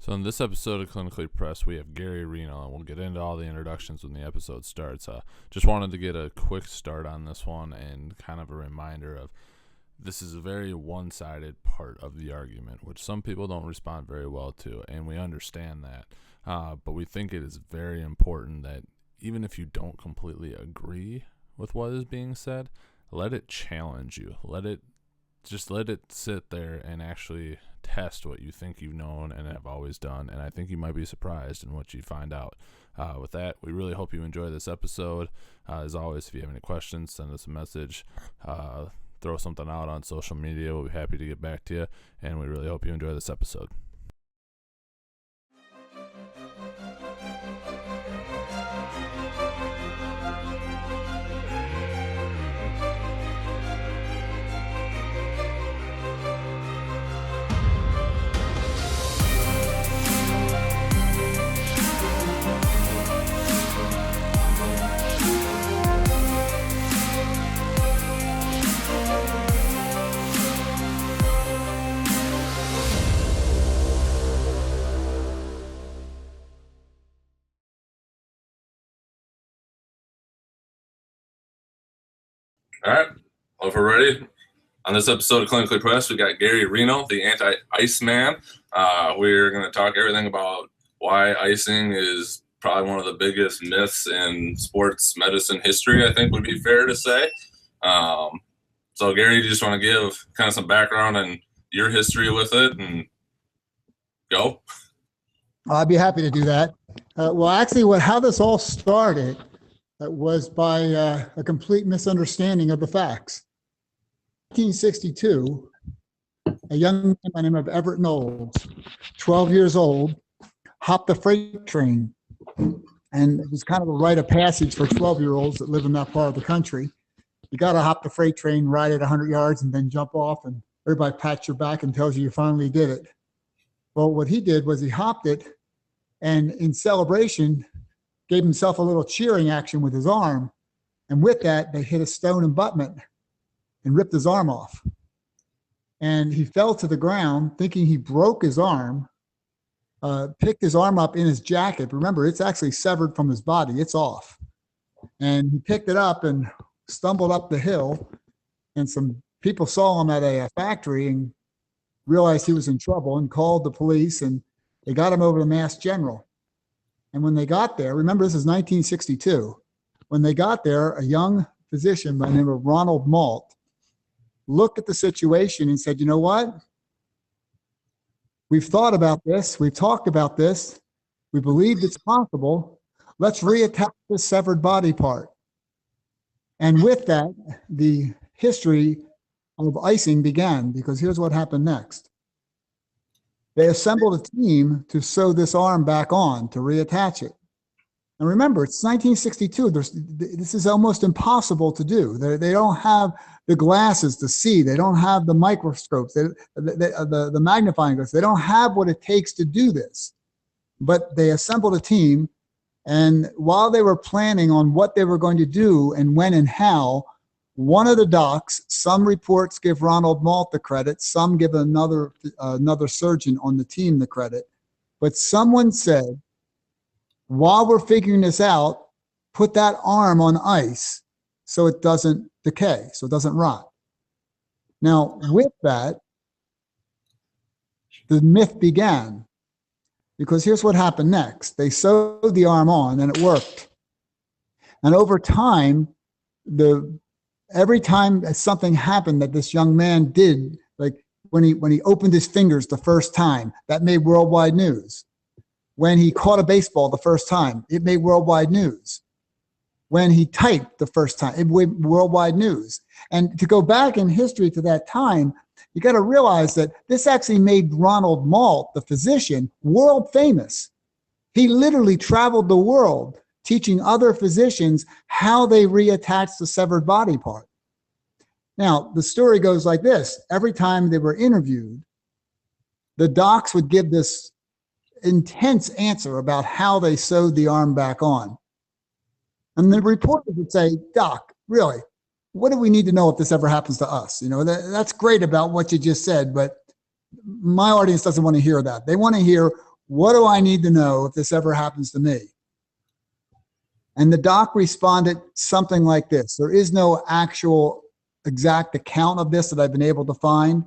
So in this episode of Clinically Pressed, we have Gary Reinl, and we'll get into all the introductions when the episode starts. Just wanted to get a quick start on this one and kind of a reminder of this is a very one-sided part of the argument, which some people don't respond very well to, and we understand that. But we think it is very important that even if you don't completely agree with what is being said, let it challenge you. Let it sit there and actually test what you think you've known and have always done, and I think you might be surprised in what you find out. With that, we really hope you enjoy this episode. As always, if you have any questions, send us a message. Throw something out on social media. We'll be happy to get back to you, and we really hope you enjoy this episode. All right. Well, if we're ready, on this episode of Clinically Pressed, we got Gary Reinl, the anti-ice man. We're going to talk everything about why icing is probably one of the biggest myths in sports medicine history, I think would be fair to say. So, Gary, you just want to give kind of some background on your history with it and go? I'd be happy to do that. Well, actually, how this all started was by a complete misunderstanding of the facts. 1962, a young man by the name of Everett Knowles, 12 years old, hopped the freight train. And it was kind of a rite of passage for 12-year-olds that live in that part of the country. You got to hop the freight train, ride it 100 yards, and then jump off, and everybody pats your back and tells you finally did it. Well, what he did was he hopped it, and in celebration, gave himself a little cheering action with his arm. And with that, they hit a stone abutment and ripped his arm off. And he fell to the ground thinking he broke his arm, picked his arm up in his jacket. Remember, it's actually severed from his body. It's off. And he picked it up and stumbled up the hill. And some people saw him at a factory and realized he was in trouble and called the police, and they got him over to Mass General. And when they got there, remember, this is 1962. When they got there, a young physician by the name of Ronald Malt looked at the situation and said, you know what? We've thought about this. We've talked about this. We believed it's possible. Let's reattach the severed body part. And with that, the history of icing began, because here's what happened next. They assembled a team to sew this arm back on, to reattach it. And remember, it's 1962. This is almost impossible to do. They don't have the glasses to see. They don't have the microscopes, the magnifying glass. They don't have what it takes to do this. But they assembled a team, and while they were planning on what they were going to do and when and how, one of the docs, some reports give Ronald Malt the credit, some give another surgeon on the team the credit, but someone said, while we're figuring this out, put that arm on ice so it doesn't decay, so it doesn't rot. Now, with that, the myth began, because here's what happened next. They sewed the arm on, and it worked. And over time, every time something happened that this young man did, like when he opened his fingers the first time, that made worldwide news. When he caught a baseball the first time, it made worldwide news. When he typed the first time, it made worldwide news. And to go back in history to that time, you got to realize that this actually made Ronald Malt, the physician, world famous. He literally traveled the world teaching other physicians how they reattach the severed body part. Now, the story goes like this. Every time they were interviewed, the docs would give this intense answer about how they sewed the arm back on. And the reporters would say, Doc, really, what do we need to know if this ever happens to us? You know, that's great about what you just said, but my audience doesn't want to hear that. They want to hear, what do I need to know if this ever happens to me? And the doc responded something like this. There is no actual exact account of this that I've been able to find,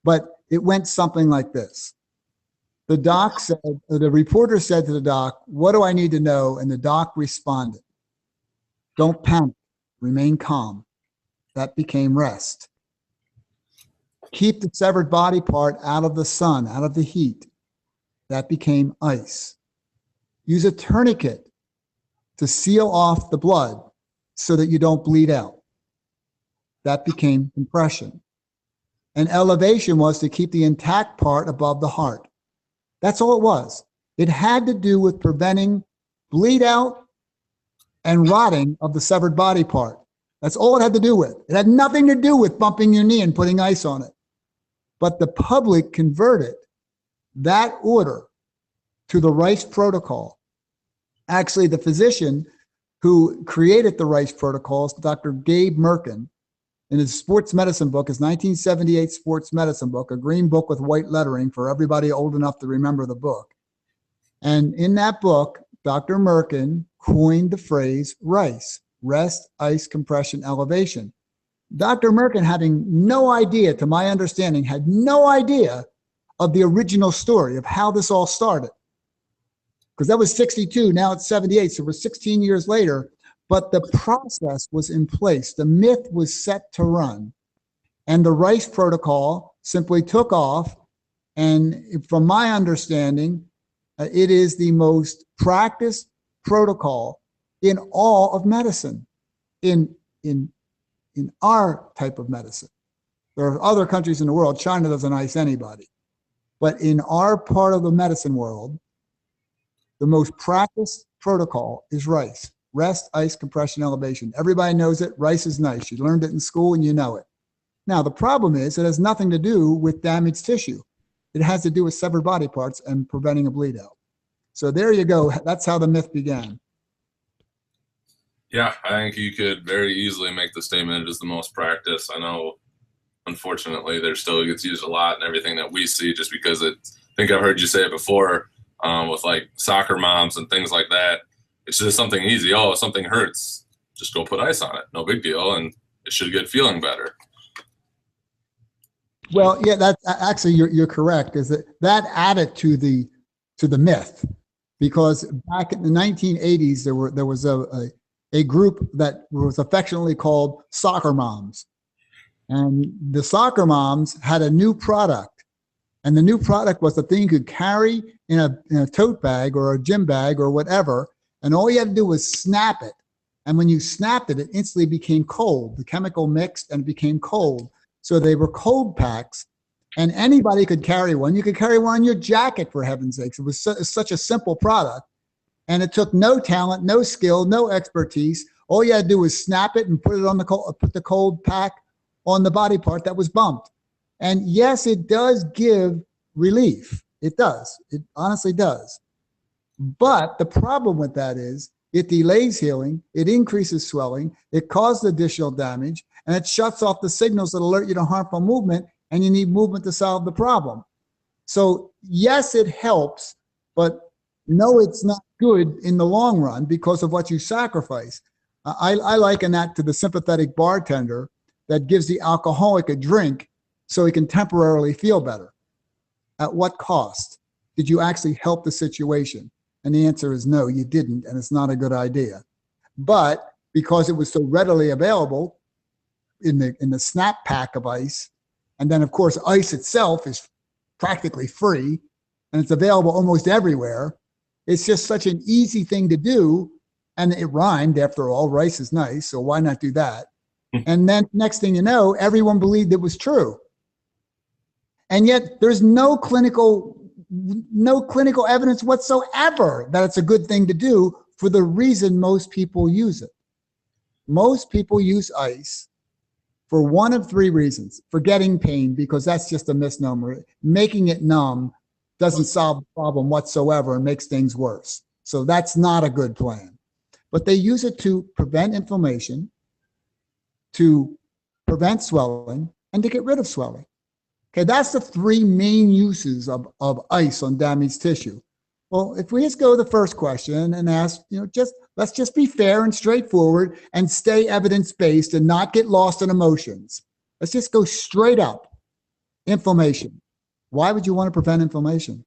but it went something like this. The doc said, the reporter said to the doc, what do I need to know? And the doc responded, don't panic, remain calm. That became rest. Keep the severed body part out of the sun, out of the heat. That became ice. Use a tourniquet to seal off the blood so that you don't bleed out. That became compression. And elevation was to keep the intact part above the heart. That's all it was. It had to do with preventing bleed out and rotting of the severed body part. That's all it had to do with. It had nothing to do with bumping your knee and putting ice on it. But the public converted that order to the Rice Protocol. Actually, the physician who created the Rice Protocols, Dr. Gabe Merkin, in his sports medicine book, his 1978 sports medicine book, a green book with white lettering for everybody old enough to remember the book. And in that book, Dr. Merkin coined the phrase RICE, rest, ice, compression, elevation. Dr. Merkin, having no idea, to my understanding, had no idea of the original story of how this all started. Because that was 62, now it's 78, so we're 16 years later. But the process was in place. The myth was set to run. And the Rice Protocol simply took off. And from my understanding, it is the most practiced protocol in all of medicine, in our type of medicine. There are other countries in the world. China doesn't ice anybody. But in our part of the medicine world, the most practiced protocol is RICE. Rest, ice, compression, elevation. Everybody knows it. RICE is nice. You learned it in school and you know it. Now, the problem is it has nothing to do with damaged tissue. It has to do with severed body parts and preventing a bleed out. So there you go. That's how the myth began. Yeah, I think you could very easily make the statement it is the most practiced. I know, unfortunately, there still gets used a lot in everything that we see just because I think I've heard you say it before with like soccer moms and things like that. It's just something easy. Oh, if something hurts, just go put ice on it. No big deal, and it should get feeling better. Well, yeah, that's actually you're correct. Is that added to the myth, because back in the 1980s there was a group that was affectionately called soccer moms, and the soccer moms had a new product, and the new product was the thing you could carry in a tote bag or a gym bag or whatever. And all you had to do was snap it. And when you snapped it, it instantly became cold. The chemical mixed and it became cold. So they were cold packs, and anybody could carry one. You could carry one on your jacket, for heaven's sakes. It was such a simple product. And it took no talent, no skill, no expertise. All you had to do was snap it and put it on put the cold pack on the body part that was bumped. And yes, it does give relief. It does. It honestly does. But the problem with that is it delays healing, it increases swelling, it causes additional damage, and it shuts off the signals that alert you to harmful movement, and you need movement to solve the problem. So yes, it helps, but no, it's not good in the long run because of what you sacrifice. I liken that to the sympathetic bartender that gives the alcoholic a drink so he can temporarily feel better. At what cost? Did you actually help the situation? And the answer is no, you didn't, and it's not a good idea. But because it was so readily available in the snap pack of ice, and then of course ice itself is practically free, and it's available almost everywhere, it's just such an easy thing to do, and it rhymed after all. Rice is nice, so why not do that? And then next thing you know, everyone believed it was true. And yet there's no clinical evidence whatsoever that it's a good thing to do for the reason most people use it. Most people use ice for one of three reasons. Forgetting pain, because that's just a misnomer. Making it numb doesn't solve the problem whatsoever and makes things worse. So that's not a good plan. But they use it to prevent inflammation, to prevent swelling, and to get rid of swelling. Okay, that's the three main uses of ice on damaged tissue. Well, if we just go to the first question and ask, let's just be fair and straightforward and stay evidence-based and not get lost in emotions. Let's just go straight up. Inflammation. Why would you want to prevent inflammation?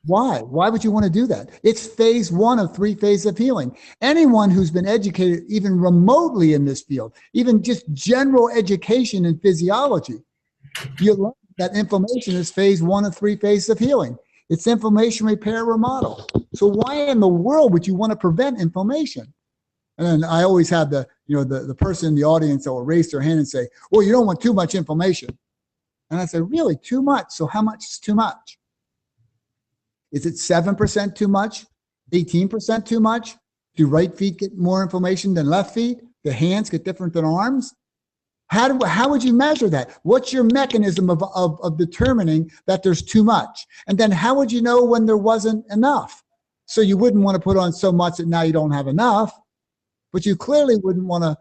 Why? Why would you want to do that? It's phase one of 3 phases of healing. Anyone who's been educated even remotely in this field, even just general education in physiology, you learn that inflammation is phase one of 3 phases of healing. It's inflammation, repair, remodel. So why in the world would you want to prevent inflammation? And then I always have the person in the audience that will raise their hand and say, well, you don't want too much inflammation. And I say, really, too much? So how much is too much? Is it 7% too much? 18% too much? Do right feet get more inflammation than left feet? Do hands get different than arms? How would you measure that? What's your mechanism of determining that there's too much? And then how would you know when there wasn't enough? So you wouldn't want to put on so much that now you don't have enough, but you clearly wouldn't want to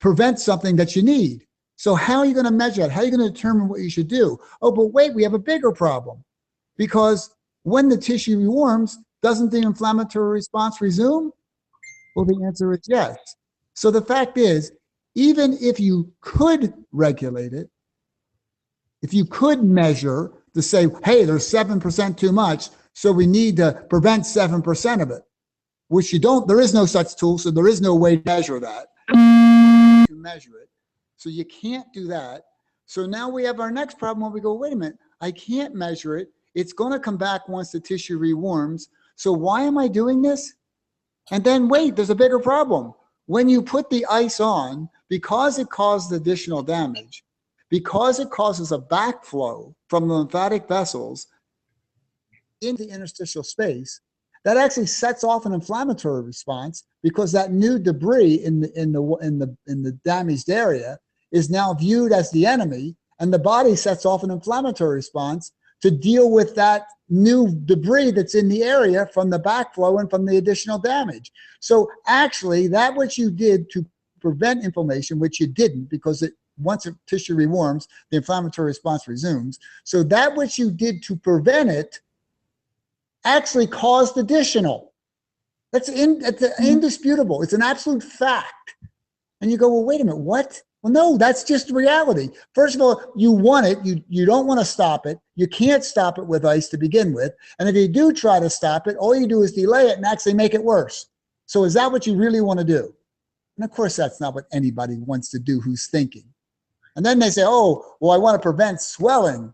prevent something that you need. So how are you going to measure that? How are you going to determine what you should do? Oh, but wait, we have a bigger problem, because when the tissue rewarms, doesn't the inflammatory response resume? Well, the answer is yes. So the fact is, even if you could regulate it, if you could measure to say, hey, there's 7% too much, so we need to prevent 7% of it, which you don't, there is no such tool, so there is no way to measure that. To measure it. So you can't do that. So now we have our next problem where we go, wait a minute, I can't measure it. It's going to come back once the tissue rewarms. So why am I doing this? And then wait, there's a bigger problem. When you put the ice on, because it causes additional damage, because it causes a backflow from the lymphatic vessels into the interstitial space, that actually sets off an inflammatory response, because that new debris in the damaged area is now viewed as the enemy, and the body sets off an inflammatory response to deal with that new debris that's in the area from the backflow and from the additional damage. So actually, that what you did to prevent inflammation, which you didn't, because once a tissue rewarms, the inflammatory response resumes. So that what you did to prevent it actually caused additional. That's indisputable. It's an absolute fact. And you go, well, wait a minute, what? Well, no, that's just reality. First of all, you want it. You don't want to stop it. You can't stop it with ice to begin with. And if you do try to stop it, all you do is delay it and actually make it worse. So is that what you really want to do? And of course, that's not what anybody wants to do who's thinking. And then they say, oh, well, I want to prevent swelling.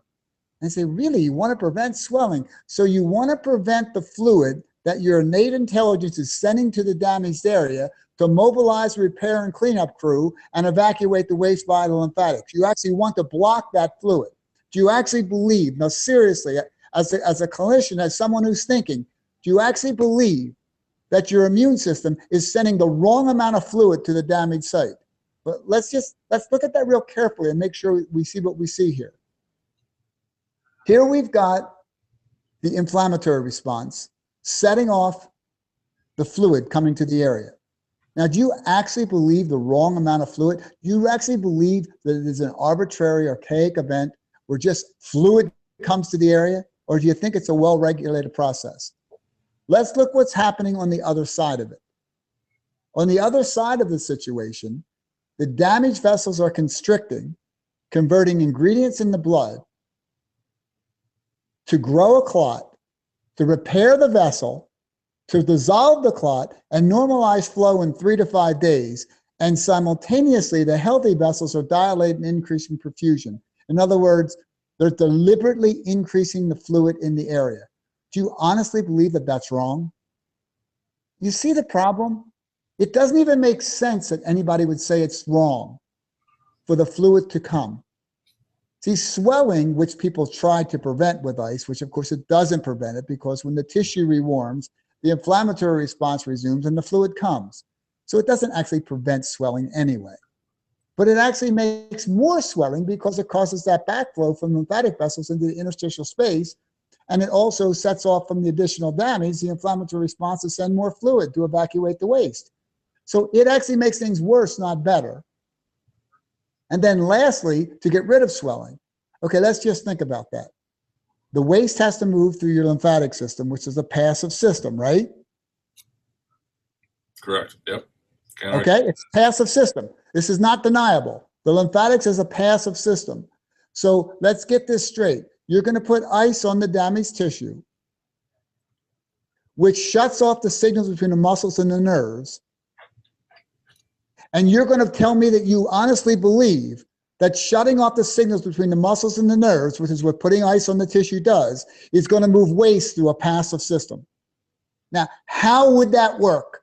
And I say, really, you want to prevent swelling? So you want to prevent the fluid that your innate intelligence is sending to the damaged area to mobilize, repair, and cleanup crew and evacuate the waste via the lymphatics. You actually want to block that fluid. Do you actually believe, now seriously, as a clinician, as someone who's thinking, do you actually believe that your immune system is sending the wrong amount of fluid to the damaged site? But let's look at that real carefully and make sure we see what we see here. Here we've got the inflammatory response setting off the fluid coming to the area. Now, do you actually believe the wrong amount of fluid? Do you actually believe that it is an arbitrary, archaic event where just fluid comes to the area? Or do you think it's a well-regulated process? Let's look what's happening on the other side of it. On the other side of the situation, the damaged vessels are constricting, converting ingredients in the blood to grow a clot, to repair the vessel, to dissolve the clot and normalize flow in 3 to 5 days. And simultaneously, the healthy vessels are dilated and increasing perfusion. In other words, they're deliberately increasing the fluid in the area. Do you honestly believe that that's wrong? You see the problem? It doesn't even make sense that anybody would say it's wrong for the fluid to come. See, swelling, which people try to prevent with ice, which of course it doesn't prevent it, because when the tissue rewarms, the inflammatory response resumes and the fluid comes. So it doesn't actually prevent swelling anyway. But it actually makes more swelling because it causes that backflow from lymphatic vessels into the interstitial space. And it also sets off from the additional damage, the inflammatory response to send more fluid to evacuate the waste. So it actually makes things worse, not better. And then lastly, to get rid of swelling. Okay, let's just think about that. The waste has to move through your lymphatic system, which is a passive system, right? Correct. Yep. Okay, it's a passive system. This is not deniable. The lymphatics is a passive system. So let's get this straight. You're going to put ice on the damaged tissue, which shuts off the signals between the muscles and the nerves. And you're going to tell me that you honestly believe that shutting off the signals between the muscles and the nerves, which is what putting ice on the tissue does, is going to move waste through a passive system. Now, how would that work?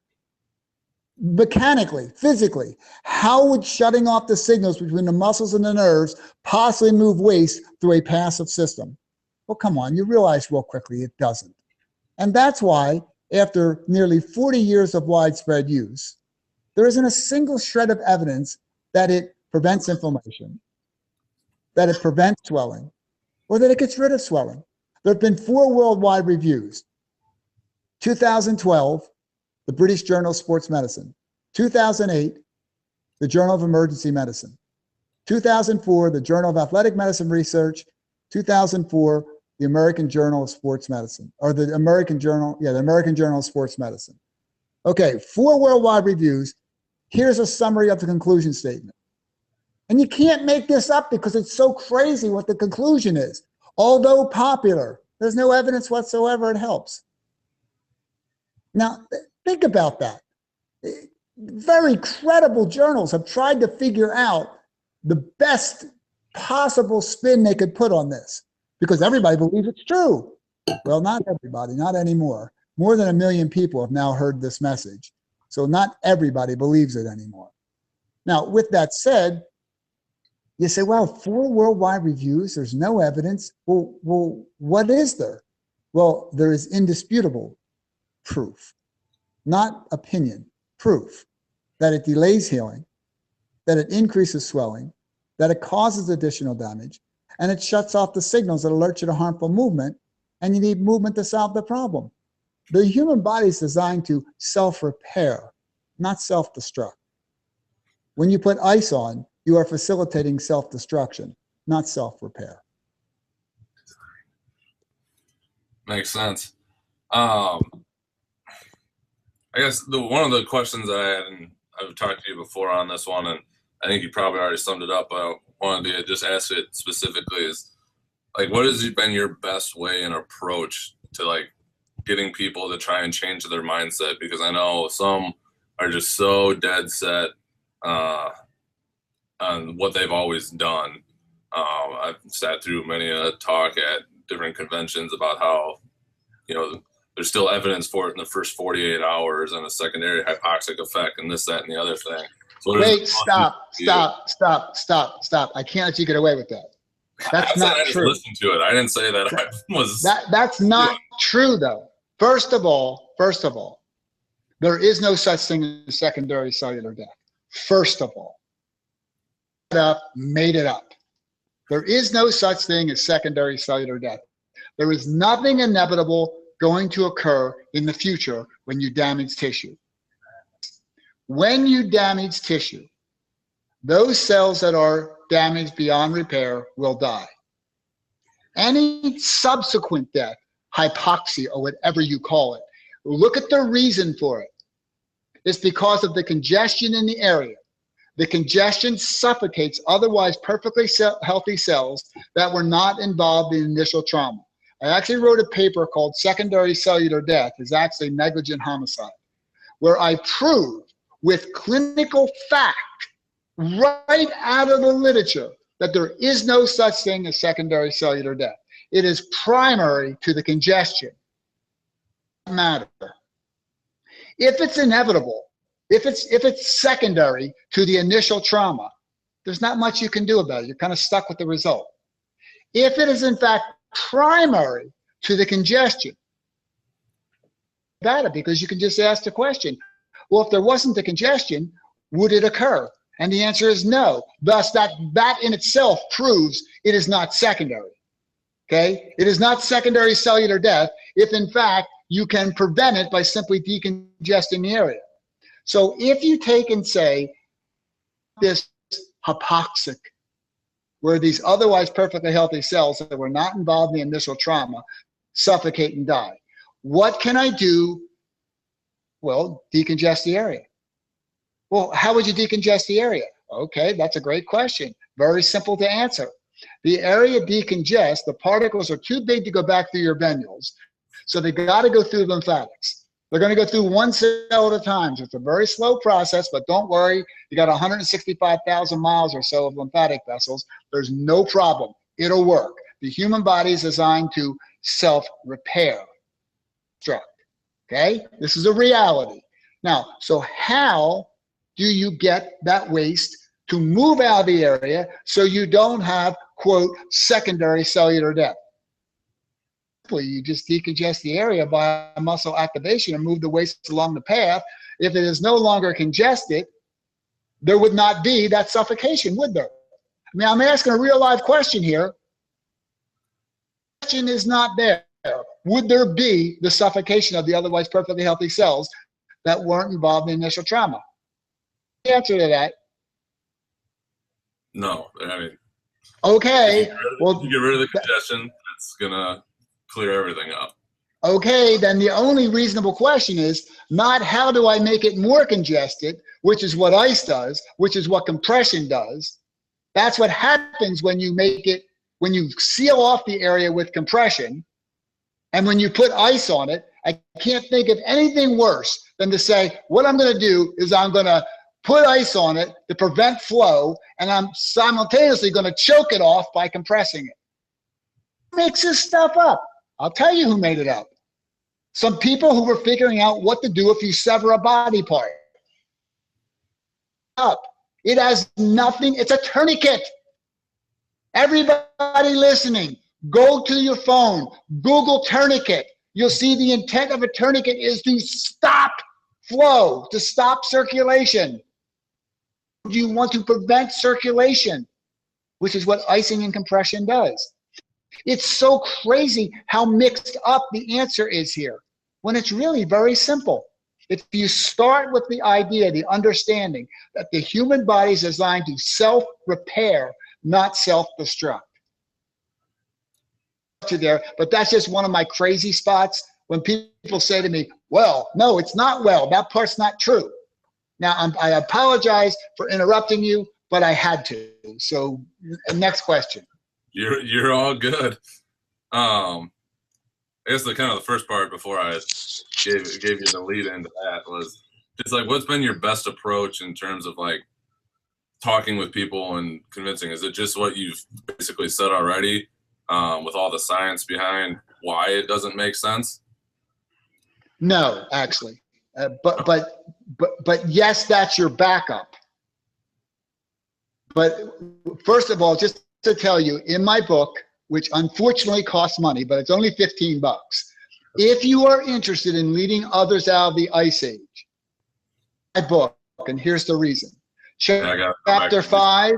Mechanically, physically, how would shutting off the signals between the muscles and the nerves possibly move waste through a passive system? Well, come on, you realize real quickly it doesn't. And that's why, after nearly 40 years of widespread use, there isn't a single shred of evidence that it prevents inflammation, that it prevents swelling, or that it gets rid of swelling. There have been 4 worldwide reviews. 2012, the British Journal of Sports Medicine. 2008, the Journal of Emergency Medicine. 2004, the Journal of Athletic Medicine Research. 2004, the American Journal of Sports Medicine, or the American Journal of Sports Medicine. Okay, 4 worldwide reviews. Here's a summary of the conclusion statement. And you can't make this up because it's so crazy what the conclusion is. Although popular, there's no evidence whatsoever it helps. Now, think about that. Very credible journals have tried to figure out the best possible spin they could put on this because everybody believes it's true. Well, not everybody, not anymore. More than 1 million people have now heard this message. So not everybody believes it anymore. Now, with that said, you say, well, 4 worldwide reviews, there's no evidence. Well, what is there? Well, there is indisputable proof, not opinion, proof that it delays healing, that it increases swelling, that it causes additional damage, and it shuts off the signals that alert you to harmful movement, and you need movement to solve the problem. The human body is designed to self-repair, not self-destruct. When you put ice on, you are facilitating self-destruction, not self-repair. Makes sense. I guess one of the questions I had, and I've talked to you before on this one, and I think you probably already summed it up, but I wanted to just ask it specifically is, like, what has been your best way and approach to, like, getting people to try and change their mindset? Because I know some are just so dead set on what they've always done. I've sat through many a talk at different conventions about how, you know, there's still evidence for it in the first 48 hours and a secondary hypoxic effect and this, that, and the other thing. So wait, stop. I can't let you get away with that. That's not I just true. listened to it. I didn't say that I was. That's not true, though. First of all, there is no such thing as secondary cellular death. First of all, made it up. There is no such thing as secondary cellular death. There is nothing inevitable going to occur in the future when you damage tissue. When you damage tissue, those cells that are damaged beyond repair will die. Any subsequent death, hypoxia or whatever you call it, look at the reason for it. It's because of the congestion in the area. The congestion suffocates otherwise perfectly healthy cells that were not involved in initial trauma. I actually wrote a paper called Secondary Cellular Death is Actually Negligent Homicide, where I proved with clinical fact right out of the literature that there is no such thing as secondary cellular death. It is primary to the congestion. Matter. If it's inevitable, if it's secondary to the initial trauma, there's not much you can do about it. You're kind of stuck with the result. If it is in fact primary to the congestion, about it, because you can just ask the question, well, if there wasn't the congestion, would it occur? And the answer is no. Thus, that in itself proves it is not secondary. Okay? It is not secondary cellular death if, in fact, you can prevent it by simply decongesting the area. So if you take and say this hypoxic, where these otherwise perfectly healthy cells that were not involved in the initial trauma suffocate and die. What can I do? Well, decongest the area. Well, how would you decongest the area? Okay, that's a great question. Very simple to answer. The area decongests, the particles are too big to go back through your venules, so they got to go through lymphatics. They're going to go through one cell at a time. So it's a very slow process, but don't worry. You got 165,000 miles or so of lymphatic vessels. There's no problem. It'll work. The human body is designed to self-repair. Okay? This is a reality. Now, so how do you get that waste to move out of the area so you don't have, quote, secondary cellular death? You just decongest the area by muscle activation and move the waste along the path. If it is no longer congested, there would not be that suffocation, would there? I mean, I'm asking a real live question here. The question is not there. Would there be the suffocation of the otherwise perfectly healthy cells that weren't involved in initial trauma? The answer to that. No, I mean. Okay. Well, you get rid of the congestion, it's gonna clear everything up. Okay, then the only reasonable question is not how do I make it more congested, which is what ice does, which is what compression does. That's what happens when you make it, when you seal off the area with compression, and when you put ice on it. I can't think of anything worse than to say, what I'm going to do is I'm going to put ice on it to prevent flow, and I'm simultaneously going to choke it off by compressing it. Who makes this stuff up? I'll tell you who made it up. Some people who were figuring out what to do if you sever a body part. It has nothing. It's a tourniquet. Everybody listening, go to your phone, Google tourniquet. You'll see the intent of a tourniquet is to stop flow, to stop circulation. You want to prevent circulation, which is what icing and compression does. It's so crazy how mixed up the answer is here, when it's really very simple. If you start with the idea, the understanding that the human body is designed to self-repair, not self-destruct. There, but that's just one of my crazy spots when people say to me, well, no, it's not well. That part's not true. Now, I apologize for interrupting you, but I had to. So next question. You're all good. I guess the kind of the first part before I gave you the lead into that was just like, what's been your best approach in terms of like talking with people and convincing? Is it just what you've basically said already, with all the science behind why it doesn't make sense? No, actually, but yes, that's your backup. But first of all, just to tell you, in my book, which unfortunately costs money, but it's only 15 bucks. If you are interested in leading others out of the ice age, my book, and here's the reason. Chapter 5,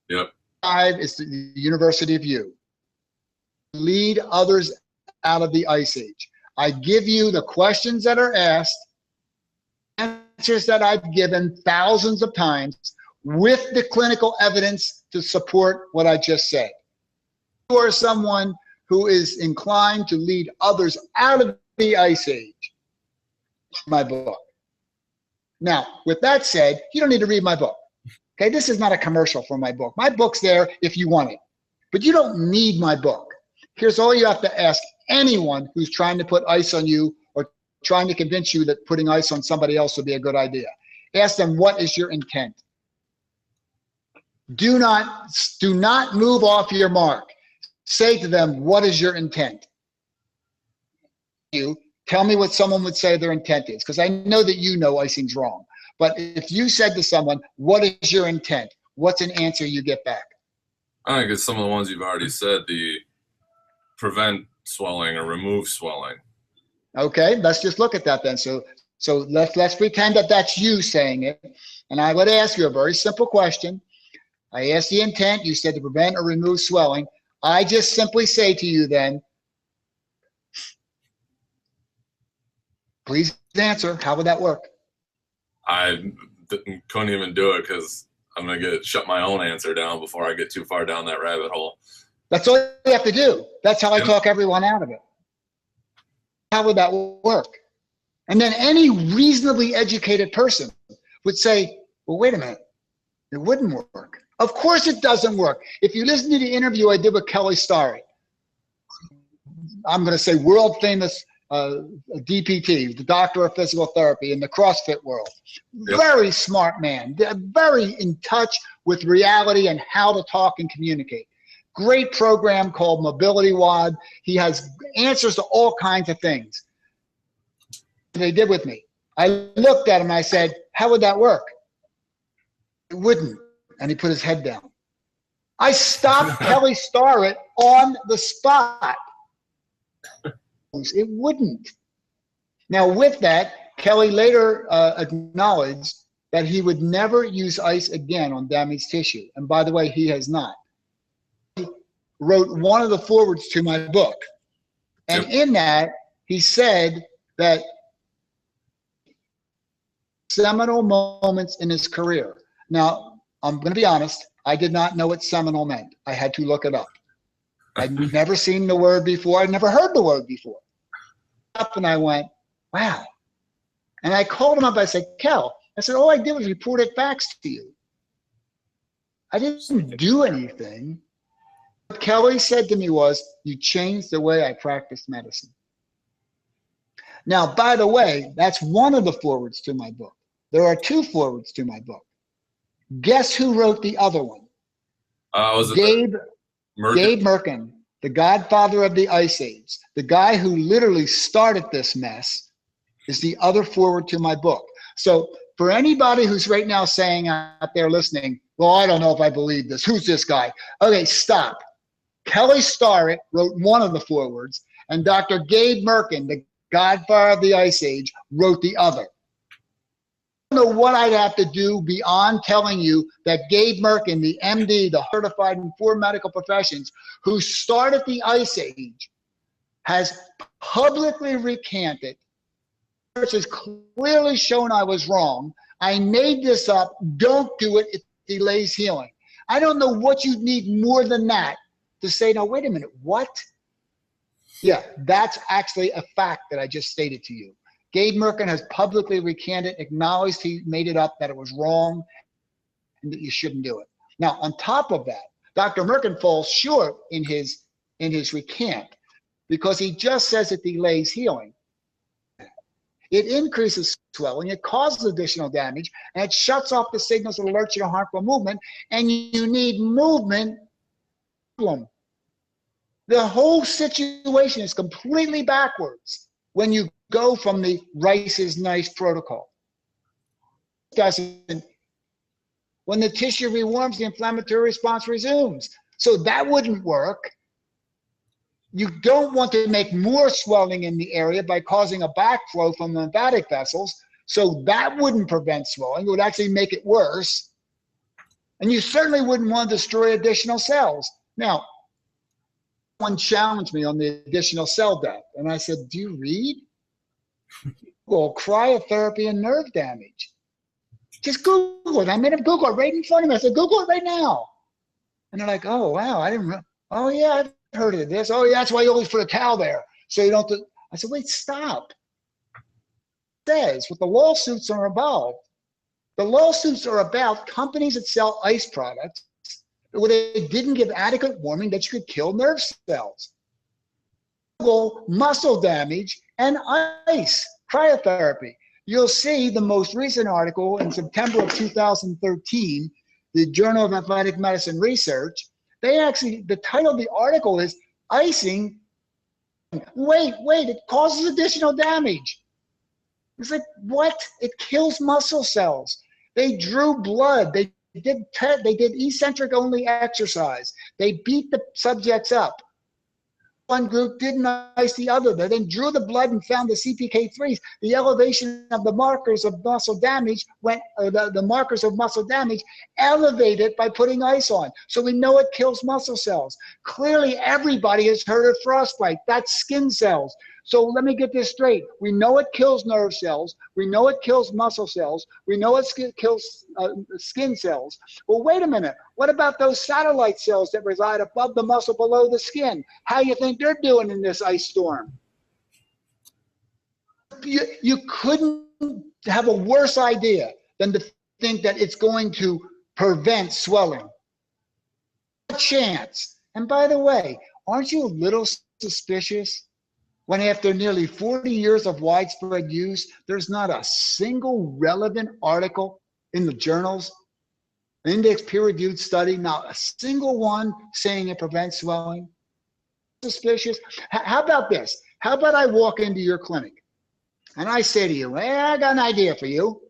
Yep. 5 is the University of You. Lead others out of the ice age. I give you the questions that are asked, answers that I've given thousands of times, with the clinical evidence to support what I just said. You are someone who is inclined to lead others out of the ice age. My book. Now, with that said, you don't need to read my book. Okay, this is not a commercial for my book. My book's there if you want it, but you don't need my book. Here's all you have to ask anyone who's trying to put ice on you or trying to convince you that putting ice on somebody else would be a good idea. Ask them, what is your intent? Do not move off your mark. Say to them, what is your intent? Tell me what someone would say their intent is, because I know that you know icing's wrong. But if you said to someone, what is your intent? What's an answer you get back? I think it's some of the ones you've already said, the prevent swelling or remove swelling. Okay, let's just look at that then. So let's pretend that that's you saying it. And I would ask you a very simple question. I asked the intent, you said to prevent or remove swelling. I just simply say to you then, please answer. How would that work? I couldn't even do it because I'm going to shut my own answer down before I get too far down that rabbit hole. That's all you have to do. That's how I talk everyone out of it. How would that work? And then any reasonably educated person would say, well, wait a minute, it wouldn't work. Of course it doesn't work. If you listen to the interview I did with Kelly Starrett, I'm going to say world famous DPT, the doctor of physical therapy in the CrossFit world. Yep. Very smart man, very in touch with reality and how to talk and communicate. Great program called Mobility WOD. He has answers to all kinds of things. They did with me. I looked at him and I said, how would that work? It wouldn't. And he put his head down. I stopped Kelly Starrett on the spot. It wouldn't. Now with that, Kelly later acknowledged that he would never use ice again on damaged tissue. And by the way, he has not. He wrote one of the forwards to my book. And in that, he said that seminal moments in his career. Now, I'm going to be honest, I did not know what seminal meant. I had to look it up. I'd never seen the word before. I'd never heard the word before. And I went, wow. And I called him up. I said, Kel, I said, all I did was reported facts to you. I didn't do anything. What Kelly said to me was, you changed the way I practice medicine. Now, by the way, that's one of the forwards to my book. There are two forwards to my book. Guess who wrote the other one? Was it Gabe Merkin, the godfather of the Ice Age. The guy who literally started this mess is the other forward to my book. So for anybody who's right now saying out there listening, well, I don't know if I believe this. Who's this guy? Okay, stop. Kelly Starrett wrote one of the forwards, and Dr. Gabe Merkin, the godfather of the Ice Age, wrote the other. I don't know what I'd have to do beyond telling you that Gabe Merkin, the MD, the certified in 4 medical professions, who started the Ice Age, has publicly recanted. Research has clearly shown I was wrong. I made this up. Don't do it. It delays healing. I don't know what you need more than that to say, no, wait a minute, what? Yeah, that's actually a fact that I just stated to you. Gabe Merkin has publicly recanted, acknowledged he made it up, that it was wrong, and that you shouldn't do it. Now, on top of that, Dr. Merkin falls short in his recant because he just says it delays healing. It increases swelling, it causes additional damage, and it shuts off the signals that alert you to harmful movement, and you need movement. The whole situation is completely backwards when you go from the Rice is nice protocol. When the tissue rewarms, the inflammatory response resumes. So that wouldn't work. You don't want to make more swelling in the area by causing a backflow from the lymphatic vessels. So that wouldn't prevent swelling. It would actually make it worse. And you certainly wouldn't want to destroy additional cells. Now, someone challenged me on the additional cell death. And I said, do you read? Google cryotherapy and nerve damage. Just Google it. I made them Google it right in front of me. I said, Google it right now. And they're like, oh, wow, I didn't know. Oh, yeah, I've heard of this. Oh, yeah, that's why you always put a towel there. So you don't. I said, wait, stop. It says what the lawsuits are about. The lawsuits are about companies that sell ice products where they didn't give adequate warning that you could kill nerve cells. Google muscle damage and ice cryotherapy. You'll see the most recent article in September of 2013, the Journal of Athletic Medicine Research. They actually, the title of the article is icing. Wait, it causes additional damage. It's like, what? It kills muscle cells. They drew blood. They did eccentric only exercise. They beat the subjects up. One group didn't ice the other. They then drew the blood and found the CPK3s. The elevation of the markers of muscle damage the markers of muscle damage elevated by putting ice on. So we know it kills muscle cells. Clearly, everybody has heard of frostbite. That's skin cells. So let me get this straight. We know it kills nerve cells. We know it kills muscle cells. We know it kills skin cells. Well, wait a minute. What about those satellite cells that reside above the muscle, below the skin? How do you think they're doing in this ice storm? You couldn't have a worse idea than to think that it's going to prevent swelling. Chance. And by the way, aren't you a little suspicious when after nearly 40 years of widespread use, there's not a single relevant article in the journals, an index peer-reviewed study, not a single one saying it prevents swelling? Suspicious. How about this? How about I walk into your clinic and I say to you, hey, I got an idea for you.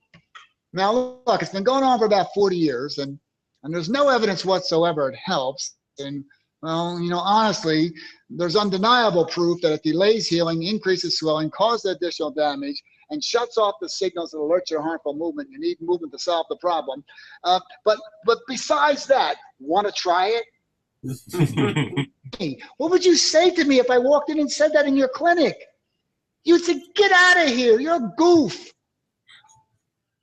Now, look, it's been going on for about 40 years, and there's no evidence whatsoever it helps. And, well, you know, honestly, there's undeniable proof that it delays healing, increases swelling, causes additional damage, and shuts off the signals that alert you to harmful movement. You need movement to solve the problem. But besides that, want to try it? Hey, what would you say to me if I walked in and said that in your clinic? You'd say, get out of here, you're a goof.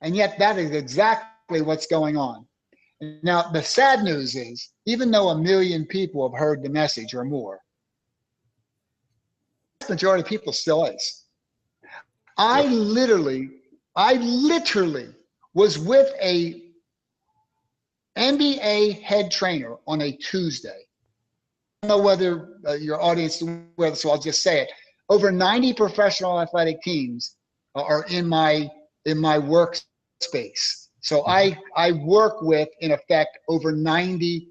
And yet that is exactly what's going on. Now, the sad news is, even though 1 million people have heard the message or more, the majority of people still ice. I literally was with a NBA head trainer on a Tuesday. I don't know whether your audience is aware, so I'll just say it. Over 90 professional athletic teams are in my workspace. So I work with, in effect, over 90,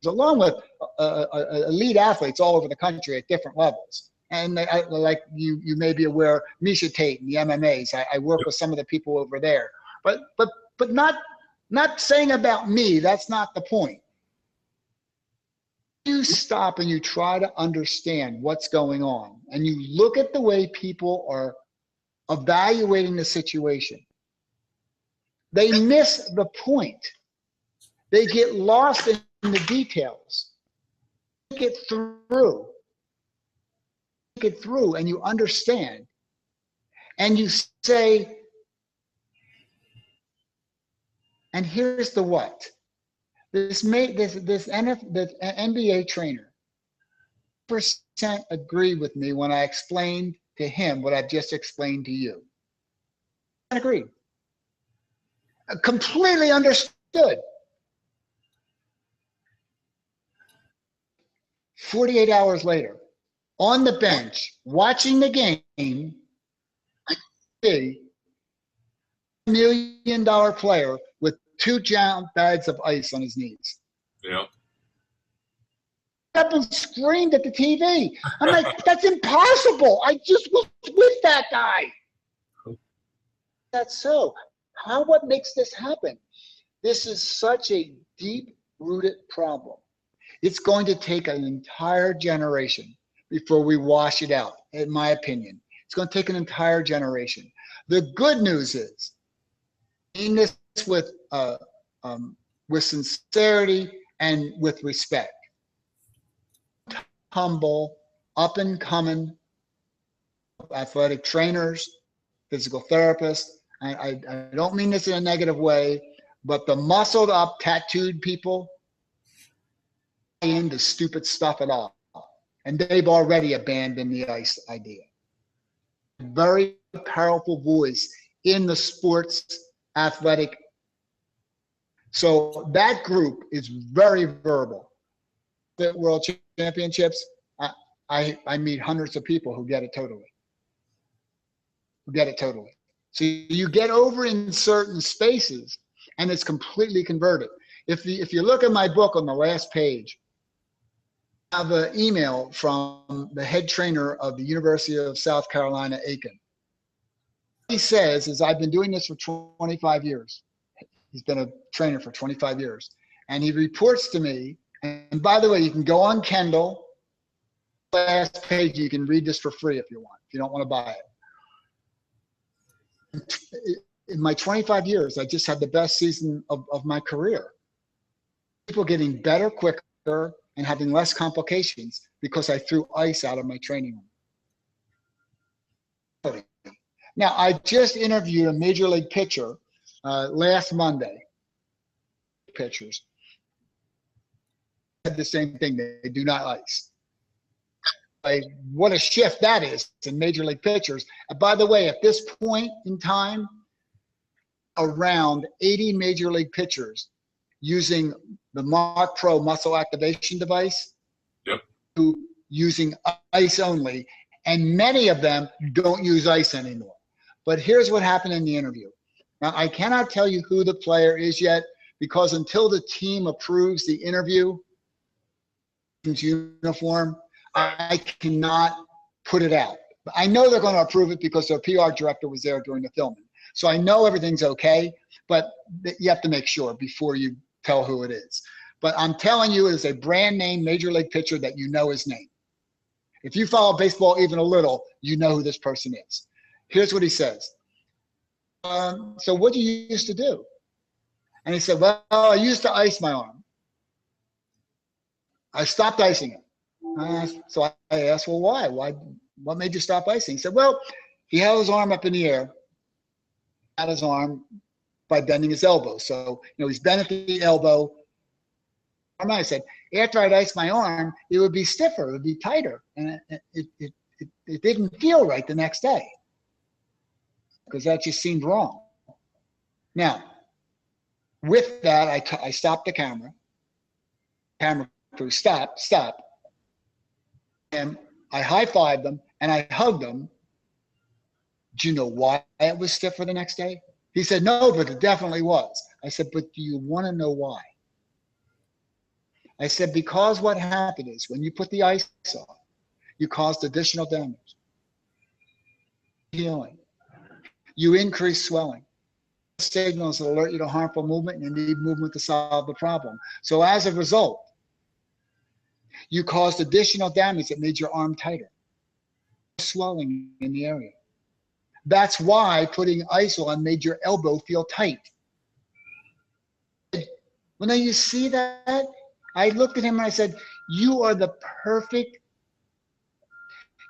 along with elite athletes all over the country at different levels. And like you may be aware, Misha Tate and the MMAs. I work with some of the people over there. But not saying about me. That's not the point. You stop and you try to understand what's going on, and you look at the way people are evaluating the situation. They miss the point. They get lost in the details. Get through, and you understand, and you say, and here's the what. This NBA trainer percent agreed with me when I explained to him what I've just explained to you. Agreed. Completely understood. 48 hours later, on the bench, watching the game, I see a $1 million player with 2 giant bags of ice on his knees. Yeah. Up and screamed at the TV. I'm like, that's impossible. I just was with that guy. That's so. What makes this happen? This is such a deep-rooted problem. It's going to take an entire generation before we wash it out, in my opinion. It's going to take an entire generation. The good news is, in this with sincerity and with respect. Humble, up and coming athletic trainers, physical therapists. I don't mean this in a negative way, but the muscled up, tattooed people into stupid stuff at all. And they've already abandoned the ice idea. Very powerful voice in the sports athletic. So that group is very verbal. The World Championships, I meet hundreds of people who get it totally. So you get over in certain spaces and it's completely converted. If you look at my book on the last page, I have an email from the head trainer of the University of South Carolina, Aiken. What he says is, I've been doing this for 25 years. He's been a trainer for 25 years. And he reports to me, and by the way, you can go on Kindle, last page, you can read this for free if you want, if you don't want to buy it. In my 25 years, I just had the best season of my career. People getting better quicker and having less complications because I threw ice out of my training room. Now, I just interviewed a major league pitcher last Monday. Pitchers had the same thing. They do not ice. What a shift that is in major league pitchers. And by the way, at this point in time, around 80 major league pitchers using the Mark Pro muscle activation device, who using ice only, and many of them don't use ice anymore. But here's what happened in the interview. Now, I cannot tell you who the player is yet, because until the team approves the interview uniform, I cannot put it out. But I know they're going to approve it because their PR director was there during the filming. So I know everything's okay, but you have to make sure before you tell who it is. But I'm telling you, it is a brand name major league pitcher that you know his name. If you follow baseball even a little, you know who this person is. Here's what he says. So what do you used to do? And he said, well, I used to ice my arm. I stopped icing it. So I asked, well, why? What made you stop icing? He said, well, he held his arm up in the air, had his arm by bending his elbow. So, he's bent at the elbow. I said, after I'd ice my arm, it would be stiffer, it would be tighter. And it didn't feel right the next day because that just seemed wrong. Now, with that, I stopped the camera. Camera crew, stop. And I high-fived them and I hugged them. Do you know why it was stiffer the next day? He said, no, but it definitely was. I said, but do you want to know why? I said, because what happened is when you put the ice on, you caused additional damage, healing. You increase swelling. Signals that alert you to harmful movement, and you need movement to solve the problem. So as a result, you caused additional damage that made your arm tighter, swelling in the area. That's why putting ice on made your elbow feel tight. Well, now you see that? I looked at him and I said, you are the perfect,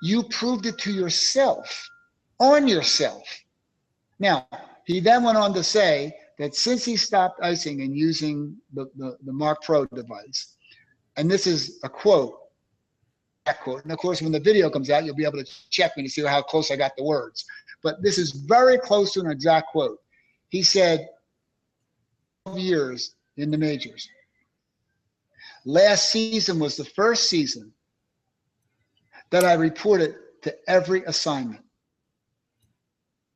you proved it to yourself, on yourself. Now, he then went on to say that since he stopped icing and using the Mark Pro device, and this is a quote, and of course when the video comes out, you'll be able to check me to see how close I got the words. But this is very close to an exact quote. He said, 12 years in the majors. Last season was the first season that I reported to every assignment.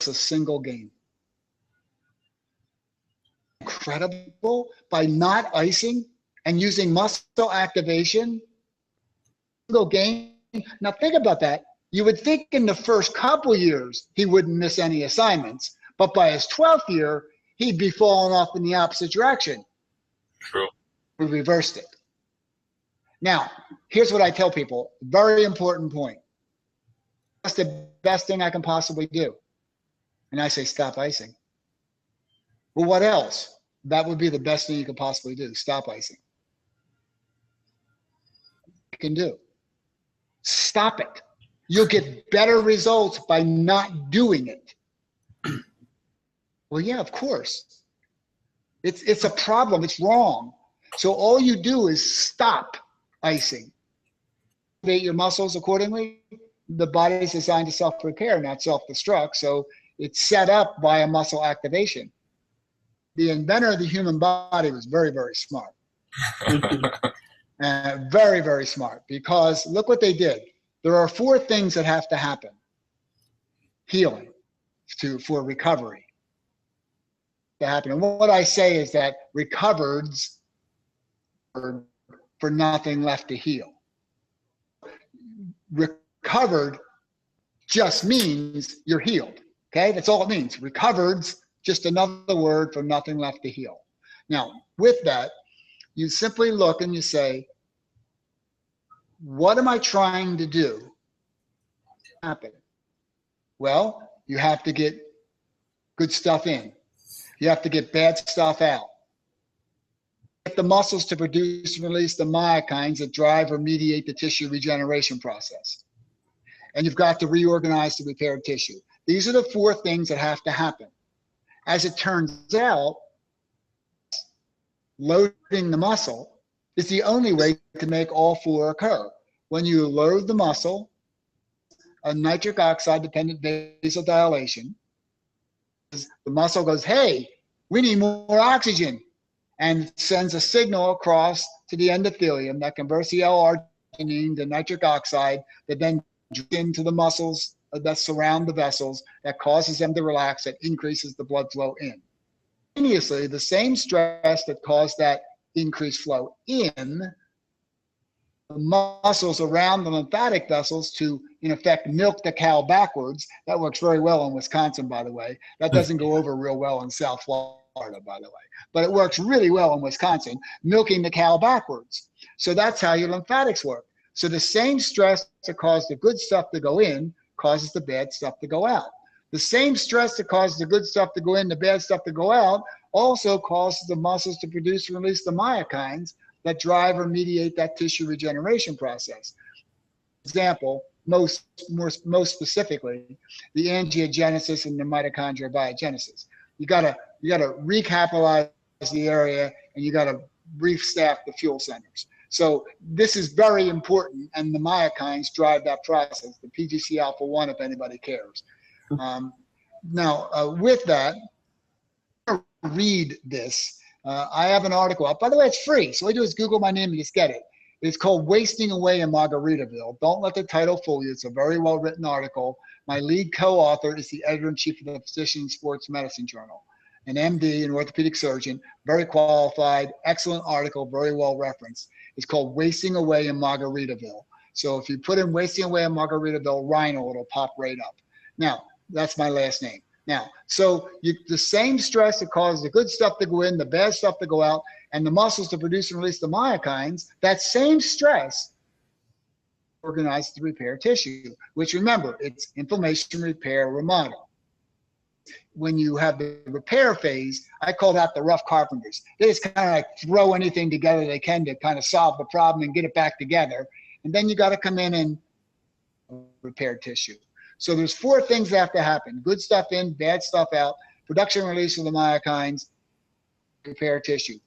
It's a single game. Incredible. By not icing and using muscle activation, single game. Now think about that. You would think in the first couple years he wouldn't miss any assignments, but by his 12th year, he'd be falling off in the opposite direction. True. We reversed it. Now, here's what I tell people, very important point. That's the best thing I can possibly do. And I say, stop icing. Well, what else? That would be the best thing you could possibly do, stop icing. You can do. Stop it. You'll get better results by not doing it. Well, yeah, of course. It's a problem, it's wrong. So all you do is stop icing. Activate your muscles accordingly. The body is designed to self-repair, not self-destruct. So it's set up by a muscle activation. The inventor of the human body was very, very smart. Very, very smart, because look what they did. There are 4 things that have to happen. Healing for recovery to happen. And what I say is that recovereds for nothing left to heal. Recovered just means you're healed. Okay, that's all it means. Recovered's just another word for nothing left to heal. Now, with that, you simply look and you say, what am I trying to do? Happen. Well, you have to get good stuff in. You have to get bad stuff out. Get the muscles to produce and release the myokines that drive or mediate the tissue regeneration process. And you've got to reorganize the repaired tissue. These are the 4 things that have to happen. As it turns out, loading the muscle is the only way to make all 4 occur. When you load the muscle, a nitric oxide dependent vasodilation, the muscle goes, hey, we need more oxygen, and sends a signal across to the endothelium that converts the L-arginine to nitric oxide that then into the muscles that surround the vessels, that causes them to relax, that increases the blood flow in. Simultaneously, the same stress that caused that increased flow in, the muscles around the lymphatic vessels to, in effect, milk the cow backwards. That works very well in Wisconsin, by the way. That doesn't go over real well in South Florida, by the way. But it works really well in Wisconsin, milking the cow backwards. So that's how your lymphatics work. So the same stress that caused the good stuff to go in causes the bad stuff to go out. The same stress that causes the good stuff to go in, the bad stuff to go out, also causes the muscles to produce and release the myokines that drive or mediate that tissue regeneration process. For example, most specifically, the angiogenesis and the mitochondrial biogenesis. You gotta recapitalize the area, and you gotta restaff the fuel centers. So this is very important, and the myokines drive that process, the PGC alpha 1, if anybody cares. With that, I'm gonna read this. I have an article up. By the way, it's free. So all you do is Google my name and just get it. It's called Wasting Away in Margaritaville. Don't let the title fool you. It's a very well-written article. My lead co-author is the editor-in-chief of the Physician Sports Medicine Journal, an MD, an orthopedic surgeon, very qualified, excellent article, very well referenced. It's called Wasting Away in Margaritaville. So if you put in Wasting Away in Margaritaville, Reinl, it'll pop right up. Now, that's my last name. Now, so the same stress that causes the good stuff to go in, the bad stuff to go out, and the muscles to produce and release the myokines, that same stress organizes to repair tissue, which, remember, it's inflammation, repair, remodel. When you have the repair phase, I call that the rough carpenters. They just kind of like throw anything together they can to kind of solve the problem and get it back together. And then you got to come in and repair tissue. So there's 4 things that have to happen: good stuff in, bad stuff out, production and release of the myokines, repair tissue.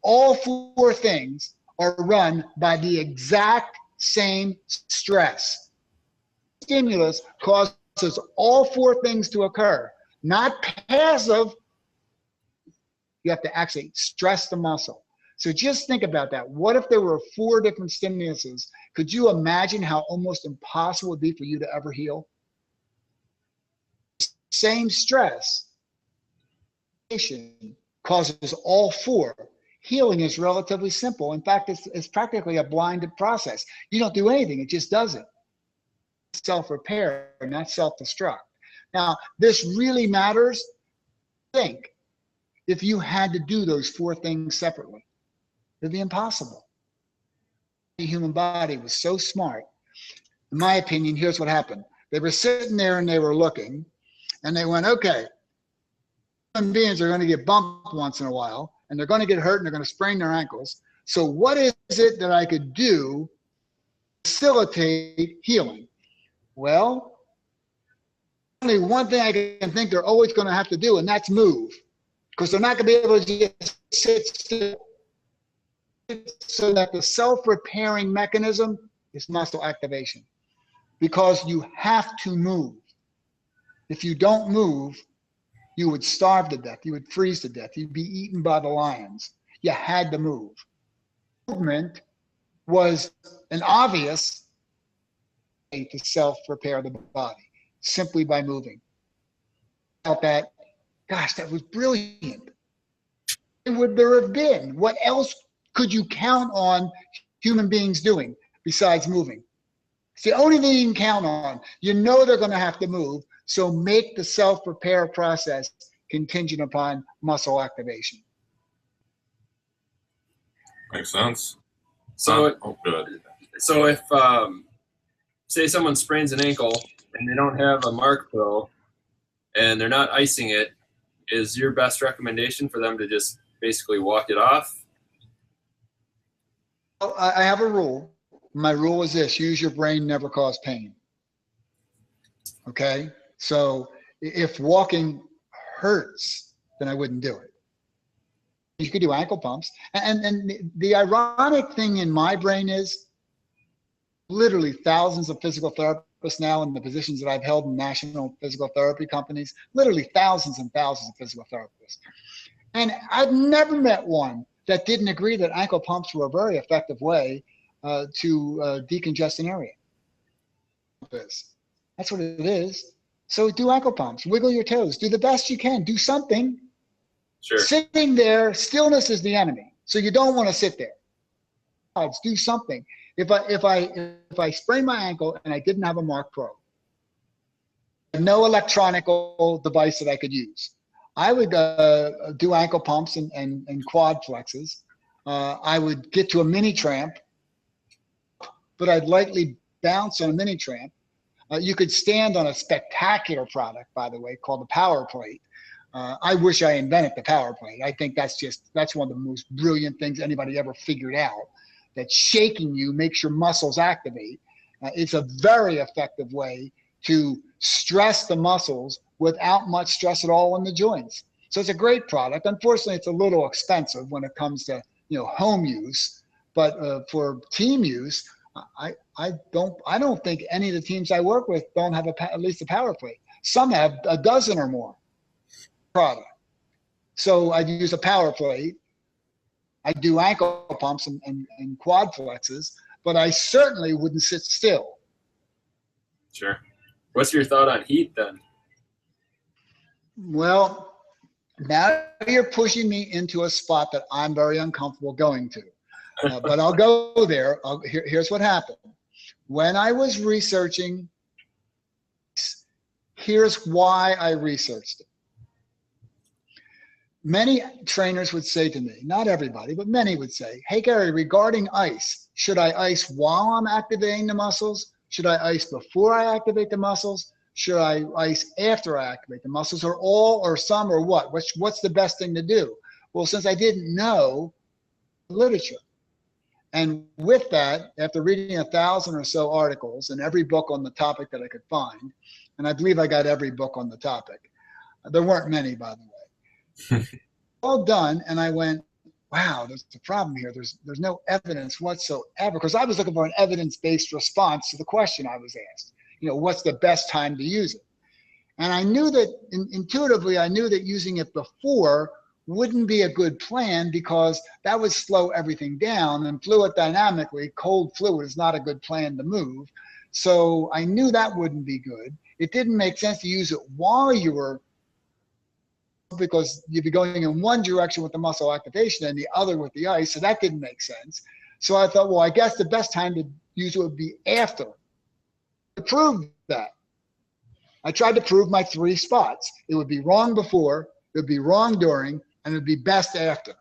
All 4 things are run by the exact same stress. Stimulus causes all 4 things to occur, not passive. You have to actually stress the muscle. So just think about that. What if there were 4 different stimuluses? Could you imagine how almost impossible it would be for you to ever heal? Same stress causes all 4. Healing is relatively simple. In fact, it's practically a blinded process. You don't do anything, it just does it. Self-repair, not self-destruct. Now, this really matters. Think, if you had to do those 4 things separately, it'd be impossible. The human body was so smart. In my opinion, here's what happened. They were sitting there and they were looking, and they went, okay, human beings are going to get bumped once in a while, and they're going to get hurt, and they're going to sprain their ankles. So what is it that I could do to facilitate healing? Well, only one thing I can think they're always going to have to do, and that's move, because they're not going to be able to just sit still. So that the self-repairing mechanism is muscle activation, because you have to move. If you don't move, you would starve to death. You would freeze to death. You'd be eaten by the lions. You had to move. Movement was an obvious way to self-repair the body, simply by moving. I felt that, gosh, that was brilliant. What would there have been? What else could you count on human beings doing besides moving? It's the only thing you can count on. You know they're going to have to move, so make the self-repair process contingent upon muscle activation. Makes sense. So, good. So if, say someone sprains an ankle and they don't have a mark pill and they're not icing it, is your best recommendation for them to just basically walk it off? I have a rule. My rule is this: use your brain, never cause pain. Okay? So If walking hurts, then I wouldn't do it. You could do ankle pumps. And the ironic thing in my brain is literally thousands of physical therapists now in the positions that I've held in national physical therapy companies, literally thousands and thousands of physical therapists. And I've never met one that didn't agree that ankle pumps were a very effective way to decongest an area. That's what it is. So do ankle pumps, wiggle your toes, do the best you can, do something. Sure. Sitting there, stillness is the enemy. So you don't want to sit there. Do something. If I sprained my ankle and I didn't have a Mark Pro, no electronic device that I could use, I would do ankle pumps and quad flexes. I would get to a mini tramp, but I'd lightly bounce on a mini tramp. You could stand on a spectacular product, by the way, called the Power Plate. I wish I invented the Power Plate. I think that's one of the most brilliant things anybody ever figured out. That shaking you makes your muscles activate. It's a very effective way to stress the muscles without much stress at all on the joints. So it's a great product. Unfortunately, it's a little expensive when it comes to home use, but for team use, I don't think any of the teams I work with don't have at least a Power Plate. Some have a dozen or more product. So I'd use a Power Plate. I do ankle pumps and quad flexes, but I certainly wouldn't sit still. Sure. What's your thought on heat then? Well, now you're pushing me into a spot that I'm very uncomfortable going to. But I'll go there. Here's what happened. When I was researching, here's why I researched it. Many trainers would say to me, not everybody, but many would say, hey, Gary, regarding ice, should I ice while I'm activating the muscles? Should I ice before I activate the muscles? Should I ice after I activate the muscles, or all, or some, or what? What's the best thing to do? Well, since I didn't know literature, and with that, after reading 1,000 or so articles and every book on the topic that I could find, and I believe I got every book on the topic. There weren't many, by the way. All done, and I went, wow, there's a problem here. There's no evidence whatsoever, because I was looking for an evidence-based response to the question I was asked. What's the best time to use it? And I knew that intuitively, I knew that using it before wouldn't be a good plan, because that would slow everything down, and fluid dynamically, cold fluid is not a good plan to move. So I knew that wouldn't be good. It didn't make sense to use it while you were, because you'd be going in one direction with the muscle activation and the other with the ice, so that didn't make sense. So I thought, well, I guess the best time to use it would be after. To prove that, I tried to prove my 3 spots. It would be wrong before, it would be wrong during, and it would be best after.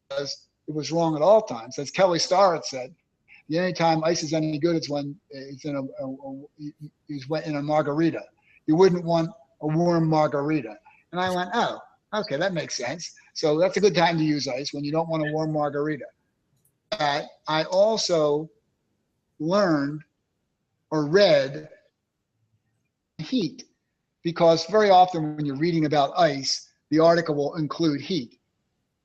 Because it was wrong at all times. As Kelly Starrett said, the only time ice is any good is when it's in a margarita. You wouldn't want a warm margarita. And I went, oh, okay, that makes sense. So that's a good time to use ice, when you don't want a warm margarita. I also learned or read heat, because very often when you're reading about ice, the article will include heat.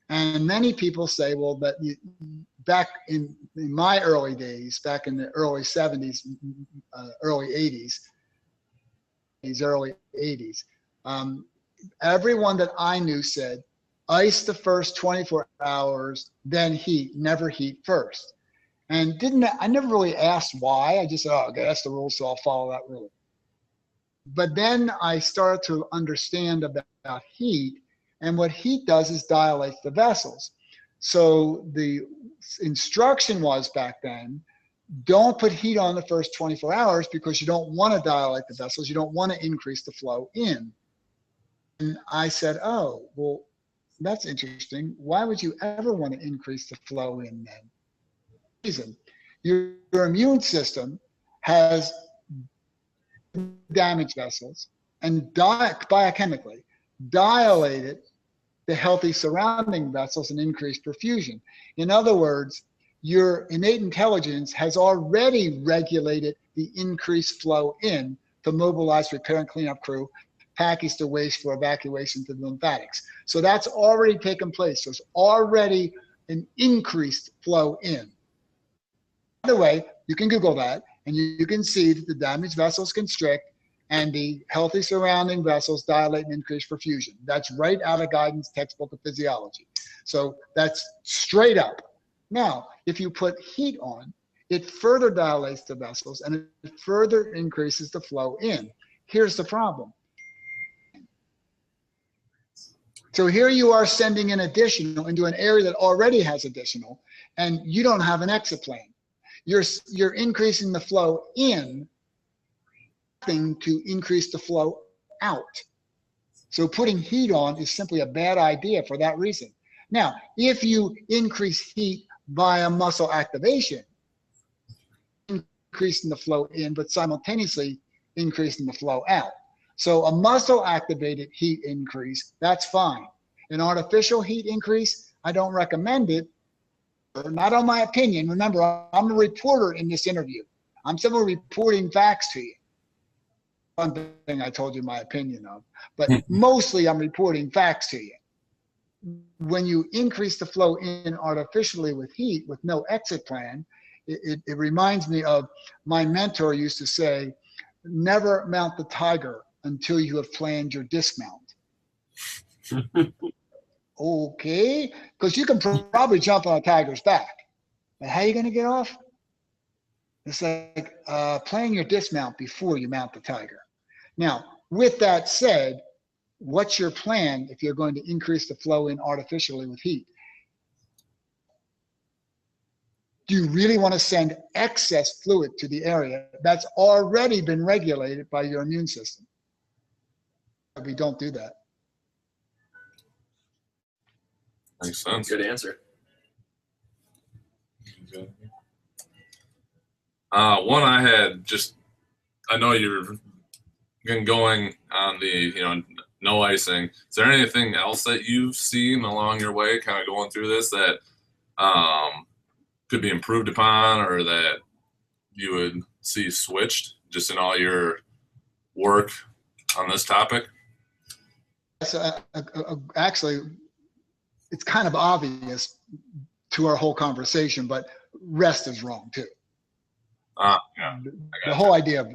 And many people say, well, that back in my early days, back in the early 70s, early 80s, everyone that I knew said, ice the first 24 hours, then heat, never heat first. And I never really asked why. I just said, oh, okay, that's the rule, so I'll follow that rule. But then I started to understand about heat, and what heat does is dilates the vessels. So the instruction was back then, don't put heat on the first 24 hours, because you don't want to dilate the vessels. You don't want to increase the flow in. And I said, oh, well, that's interesting. Why would you ever want to increase the flow in then? Reason. Your immune system has damaged vessels and biochemically dilated the healthy surrounding vessels and increased perfusion. In other words, your innate intelligence has already regulated the increased flow in to mobilize repair and cleanup crew package the waste for evacuation to the lymphatics. So that's already taken place. So it's already an increased flow in. By the way, you can Google that, and you can see that the damaged vessels constrict and the healthy surrounding vessels dilate and increase perfusion. That's right out of Guidance textbook of physiology. So that's straight up. Now, if you put heat on, it further dilates the vessels and it further increases the flow in. Here's the problem. So here you are sending in additional into an area that already has additional, and you don't have an exit plan. You're increasing the flow in to increase the flow out. So putting heat on is simply a bad idea for that reason. Now, if you increase heat via muscle activation, increasing the flow in, but simultaneously increasing the flow out. So a muscle activated heat increase, that's fine. An artificial heat increase, I don't recommend it. Not on my opinion. Remember, I'm a reporter in this interview. I'm simply reporting facts to you. One thing I told you my opinion of, but mostly I'm reporting facts to you. When you increase the flow in artificially with heat with no exit plan, it reminds me of my mentor used to say, never mount the tiger until you have planned your dismount. Okay, because you can probably jump on a tiger's back. But how are you going to get off? It's like planning your dismount before you mount the tiger. Now, with that said, what's your plan if you're going to increase the flow in artificially with heat? Do you really want to send excess fluid to the area that's already been regulated by your immune system? We don't do that. Makes sense. Good answer. One I had I know you've been going on the, no icing. Is there anything else that you've seen along your way kind of going through this that could be improved upon or that you would see switched just in all your work on this topic? Actually, it's kind of obvious to our whole conversation, but rest is wrong too. Yeah. The whole idea of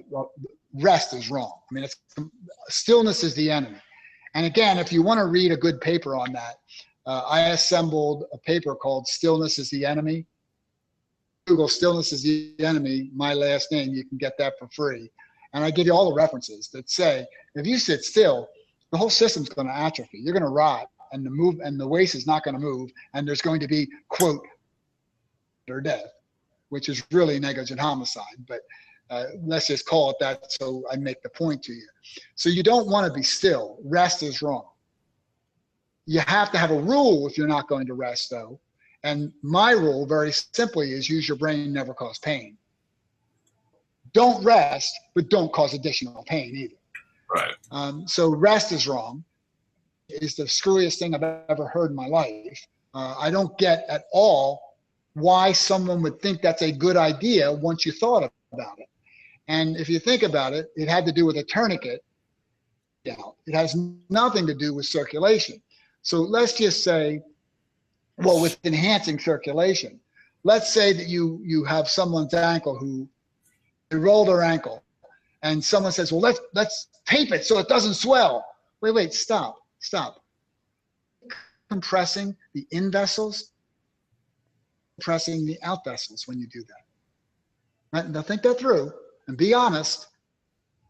rest is wrong. I mean, stillness is the enemy. And again, if you want to read a good paper on that, I assembled a paper called Stillness is the Enemy. Google Stillness is the Enemy, my last name, you can get that for free. And I give you all the references that say, if you sit still, the whole system's going to atrophy. You're going to rot, and the waste is not going to move, and there's going to be, quote, or death, which is really negligent homicide. But let's just call it that so I make the point to you. So you don't want to be still. Rest is wrong. You have to have a rule if you're not going to rest, though. And my rule, very simply, is use your brain, never cause pain. Don't rest, but don't cause additional pain either. Right. So rest is wrong. It's the screwiest thing I've ever heard in my life. I don't get at all why someone would think that's a good idea once you thought about it. And if you think about it, it had to do with a tourniquet. It has nothing to do with circulation. So let's just say, well, with enhancing circulation, let's say that you have someone's ankle who they roll their ankle, and someone says, well, let's tape it so it doesn't swell. Wait, stop. Compressing the in vessels, compressing the out vessels when you do that. Right? Now think that through and be honest.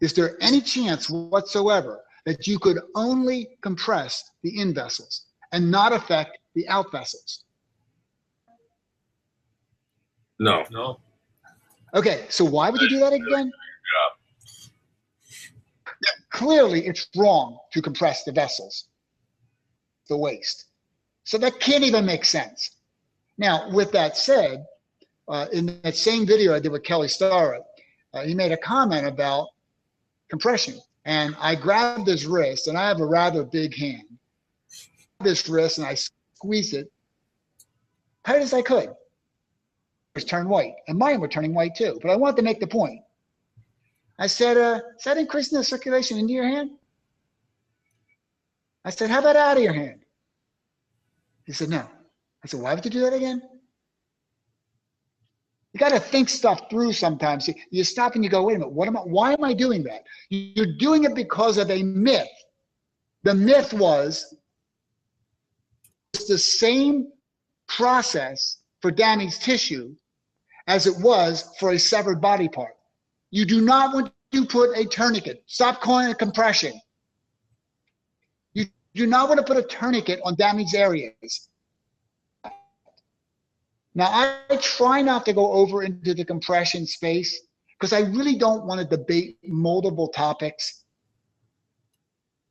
Is there any chance whatsoever that you could only compress the in vessels and not affect the out vessels? No. Okay, so why would you do that again? Yeah. Clearly, it's wrong to compress the vessels, the waste. So that can't even make sense. Now, with that said, in that same video I did with Kelly Starrett, he made a comment about compression. And I grabbed his wrist, and I have a rather big hand. This wrist, and I squeezed it tight as I could. It was turned white, and mine were turning white too. But I wanted to make the point. I said, is that increasing the circulation into your hand? I said, how about out of your hand? He said, no. I said, why would you do that again? You got to think stuff through sometimes. You stop and you go, wait a minute, why am I doing that? You're doing it because of a myth. The myth was it's the same process for damaged tissue as it was for a severed body part. You do not want to put a tourniquet. Stop calling it compression. You do not want to put a tourniquet on damaged areas. Now, I try not to go over into the compression space because I really don't want to debate multiple topics.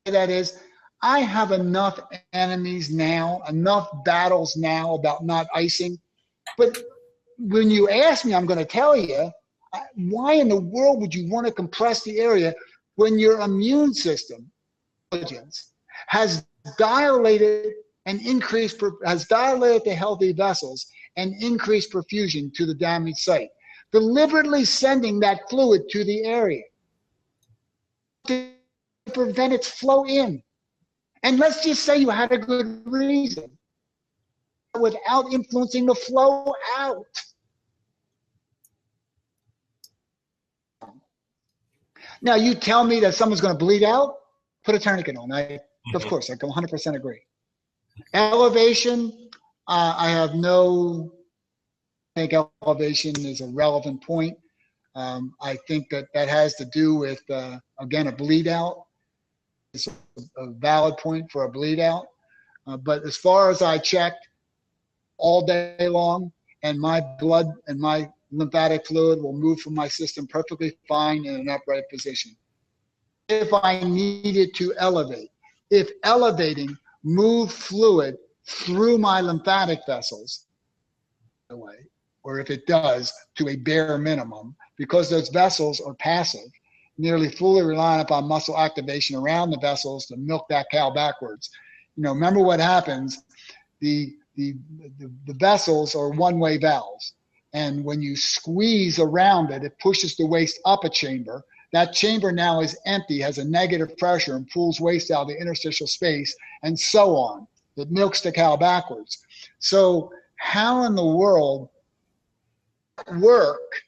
That is, I have enough enemies now, enough battles now about not icing. But when you ask me, I'm going to tell you, why in the world would you want to compress the area when your immune system has dilated and increased, has dilated the healthy vessels and increased perfusion to the damaged site, deliberately sending that fluid to the area to prevent its flow in. And let's just say you had a good reason without influencing the flow out. Now you tell me that someone's going to bleed out, put a tourniquet on. Of course, I 100% agree. Elevation, I think elevation is a relevant point. I think that has to do with, again, a bleed out. It's a valid point for a bleed out. But as far as I checked all day long, and my blood and my lymphatic fluid will move from my system perfectly fine in an upright position. If I needed to elevate, if elevating moved fluid through my lymphatic vessels, or if it does to a bare minimum, because those vessels are passive, nearly fully reliant upon muscle activation around the vessels to milk that cow backwards. You know, remember what happens, the vessels are one-way valves. And when you squeeze around it, it pushes the waste up a chamber. That chamber now is empty, has a negative pressure, and pulls waste out of the interstitial space, and so on. It milks the cow backwards. So how in the world work,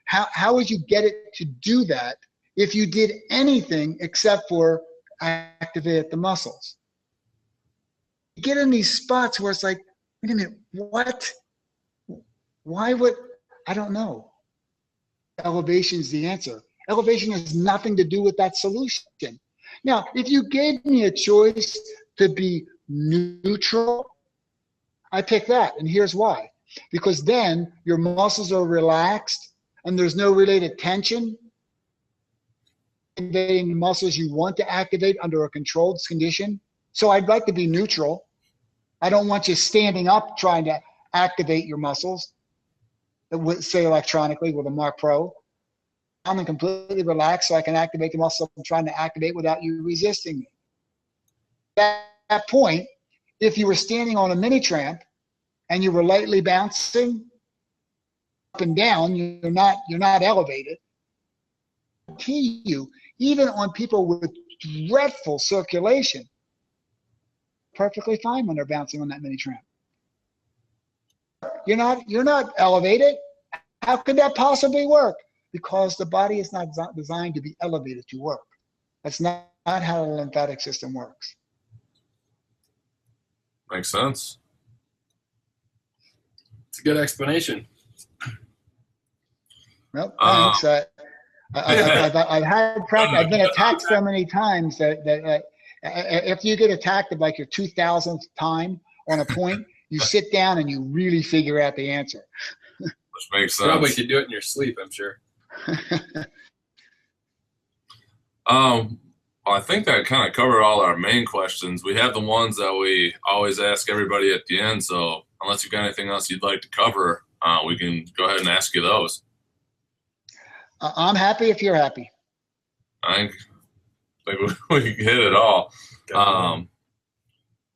how would you get it to do that if you did anything except for activate the muscles? You get in these spots where it's like, wait a minute, what? Why would, I don't know. Elevation is the answer. Elevation has nothing to do with that solution. Now, if you gave me a choice to be neutral, I pick that, and here's why. Because then your muscles are relaxed and there's no related tension. Activating the muscles you want to activate under a controlled condition. So I'd like to be neutral. I don't want you standing up trying to activate your muscles, say electronically with a Mark Pro. I'm completely relaxed so I can activate the muscle I'm trying to activate without you resisting me. At that point, if you were standing on a mini tramp and you were lightly bouncing up and down, you're not elevated. You, even on people with dreadful circulation, perfectly fine when they're bouncing on that mini tramp. You're not elevated. How could that possibly work? Because the body is not designed to be elevated to work. That's not how the lymphatic system works. Makes sense. It's a good explanation. Well, thanks. I've been attacked so many times that if you get attacked at like your 2000th time on a point, you sit down and you really figure out the answer. Which makes sense. Probably could do it in your sleep, I'm sure. Well, I think that kind of covered all our main questions. We have the ones that we always ask everybody at the end. So unless you've got anything else you'd like to cover, we can go ahead and ask you those. I'm happy if you're happy. I think we can hit it all.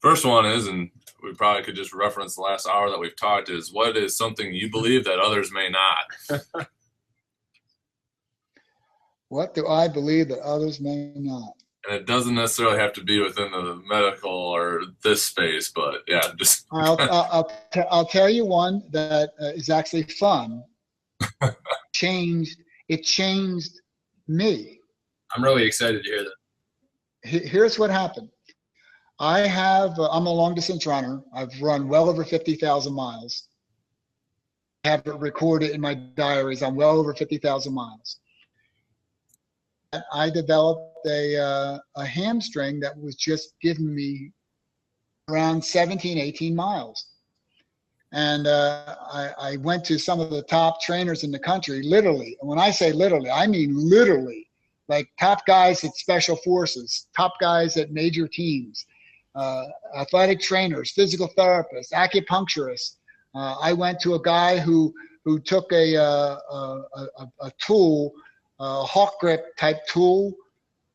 First one is, and we probably could just reference the last hour that we've talked, is what is something you believe that others may not? What do I believe that others may not? And it doesn't necessarily have to be within the medical or this space, but yeah, just I'll tell you one that is actually fun. It changed me. I'm really excited to hear that. Here's what happened. I'm a long distance runner. I've run well over 50,000 miles. I have it recorded in my diaries. I'm well over 50,000 miles. I developed a hamstring that was just giving me around 17, 18 miles. And I went to some of the top trainers in the country, literally. And when I say literally, I mean literally, like top guys at special forces, top guys at major teams, athletic trainers, physical therapists, acupuncturists. I went to a guy who took a tool, hawk grip type tool,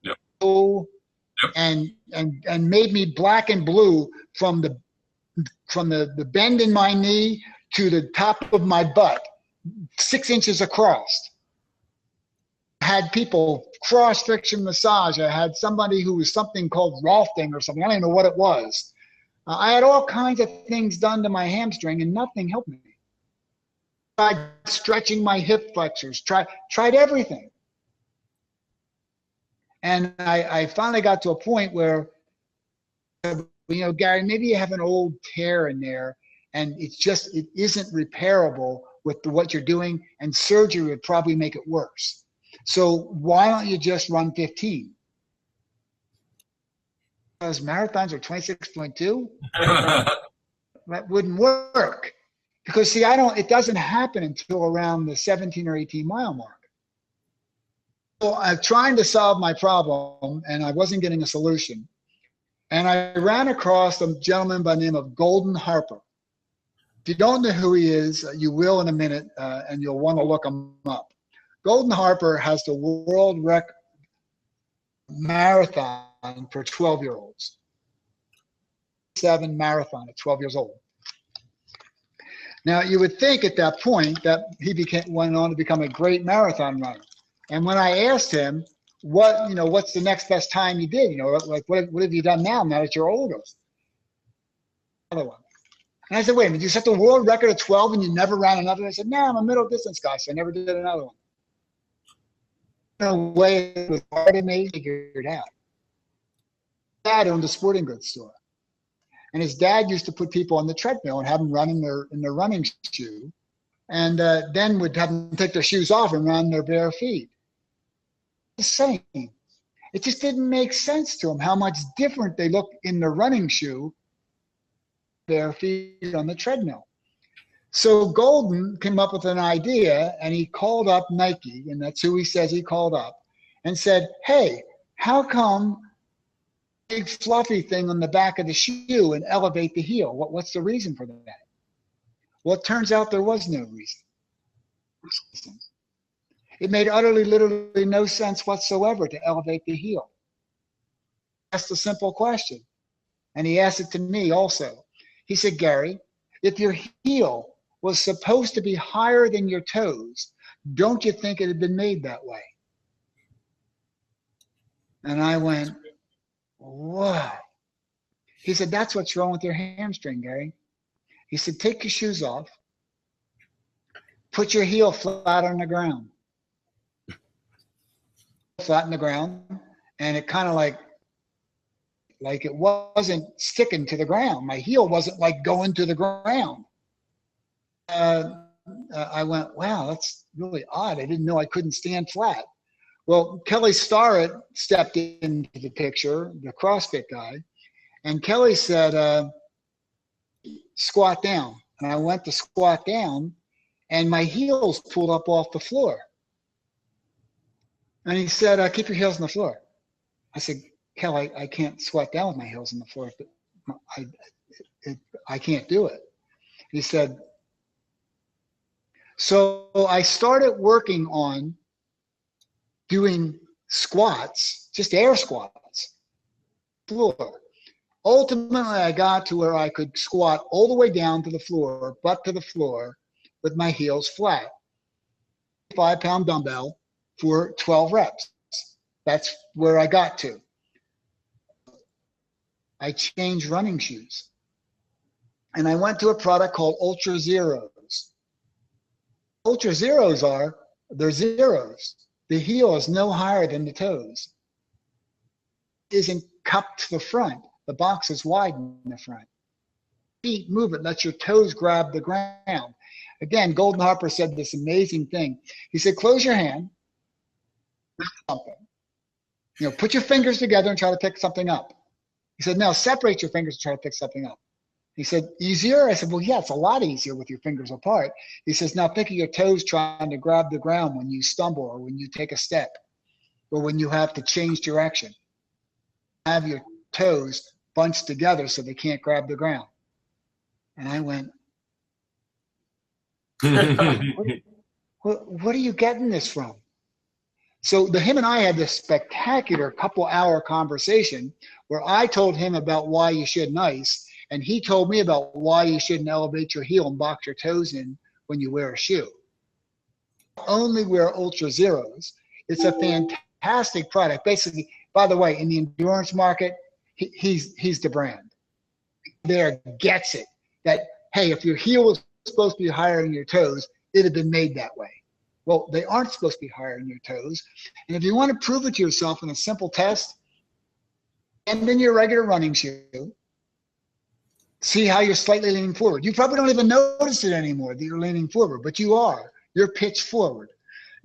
Yep. and made me black and blue from the bend in my knee to the top of my butt, 6 inches across. I had people cross friction massage. I had somebody who was something called rafting or something. I don't even know what it was. I had all kinds of things done to my hamstring and nothing helped me. Tried stretching my hip flexors, tried everything. And I finally got to a point where, Gary, maybe you have an old tear in there and it isn't repairable with what you're doing, and surgery would probably make it worse. So why don't you just run 15? Because marathons are 26.2. That wouldn't work. Because see, it doesn't happen until around the 17 or 18 mile mark. So I'm trying to solve my problem and I wasn't getting a solution. And I ran across a gentleman by the name of Golden Harper. If you don't know who he is, you will in a minute, and you'll want to look him up. Golden Harper has the world record marathon for 12-year-olds. 7 marathon at 12 years old. Now, you would think at that point that he went on to become a great marathon runner. And when I asked him, what's the next best time you did? Like what have you done now that you're older? Another one. And I said, wait a minute, you set the world record at 12 and you never ran another? I said, no, I'm a middle distance guy, so I never did another one. No way it was hard to me to figure it out. Dad owned a sporting goods store. And his dad used to put people on the treadmill and have them run in their running shoe, and then would have them take their shoes off and run their bare feet. The same. It just didn't make sense to him how much different they looked in the running shoe, bare feet on the treadmill. So Golden came up with an idea, and he called up Nike, and that's who he says he called up, and said, hey, how come big fluffy thing on the back of the shoe and elevate the heel? What's the reason for that? Well, it turns out there was no reason. It made utterly, literally no sense whatsoever to elevate the heel. That's the simple question. And he asked it to me also. He said, Gary, if your heel was supposed to be higher than your toes, don't you think it had been made that way? And I went, whoa. He said, that's what's wrong with your hamstring, Gary. He said, take your shoes off, put your heel flat on the ground. Flat on the ground, and it kind of like it wasn't sticking to the ground. My heel wasn't like going to the ground. I went, wow, that's really odd. I didn't know I couldn't stand flat. Well, Kelly Starrett stepped into the picture, the CrossFit guy, and Kelly said, squat down. And I went to squat down, and my heels pulled up off the floor. And he said, keep your heels on the floor. I said, Kelly, I can't squat down with my heels on the floor. I can't do it. He said, so I started working on doing squats, just air squats, floor. Ultimately, I got to where I could squat all the way down to the floor, butt to the floor, with my heels flat. 5-pound dumbbell for 12 reps. That's where I got to. I changed running shoes. And I went to a product called Ultra Zeros. Ultra Zeros they're zeros. The heel is no higher than the toes. It isn't cupped to the front. The box is wide in the front. Feet move it, let your toes grab the ground. Again, Golden Harper said this amazing thing. He said, close your hand, something. Put your fingers together and try to pick something up. He said, now separate your fingers and try to pick something up. He said, easier? I said, well, yeah, it's a lot easier with your fingers apart. He says, now think of your toes trying to grab the ground when you stumble or when you take a step or when you have to change direction. Have your toes bunched together so they can't grab the ground. And I went, what are you getting this from? So him and I had this spectacular couple-hour conversation where I told him about why you shouldn't ice, and he told me about why you shouldn't elevate your heel and box your toes in when you wear a shoe. Only wear Ultra Zeros. It's a fantastic product. Basically, by the way, in the endurance market, he's the brand. There gets it that, hey, if your heel was supposed to be higher than your toes, it had been made that way. Well, they aren't supposed to be higher than your toes. And if you want to prove it to yourself in a simple test, and in your regular running shoe, see how you're slightly leaning forward. You probably don't even notice it anymore that you're leaning forward, but you are. You're pitched forward.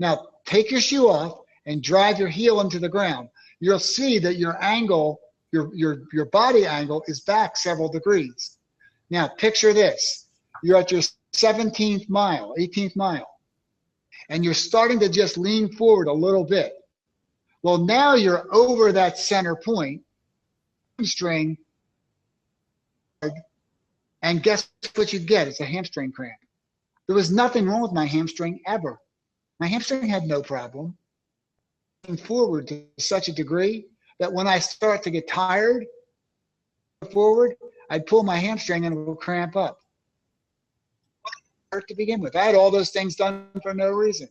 Now, take your shoe off and drive your heel into the ground. You'll see that your angle, your body angle is back several degrees. Now, picture this. You're at your 17th mile, 18th mile, and you're starting to just lean forward a little bit. Well, now you're over that center point, hamstring, and guess what you get? It's a hamstring cramp. There was nothing wrong with my hamstring ever. My hamstring had no problem. Forward to such a degree that when I start to get tired forward, I'd pull my hamstring and it would cramp up. To begin with, I had all those things done for no reason.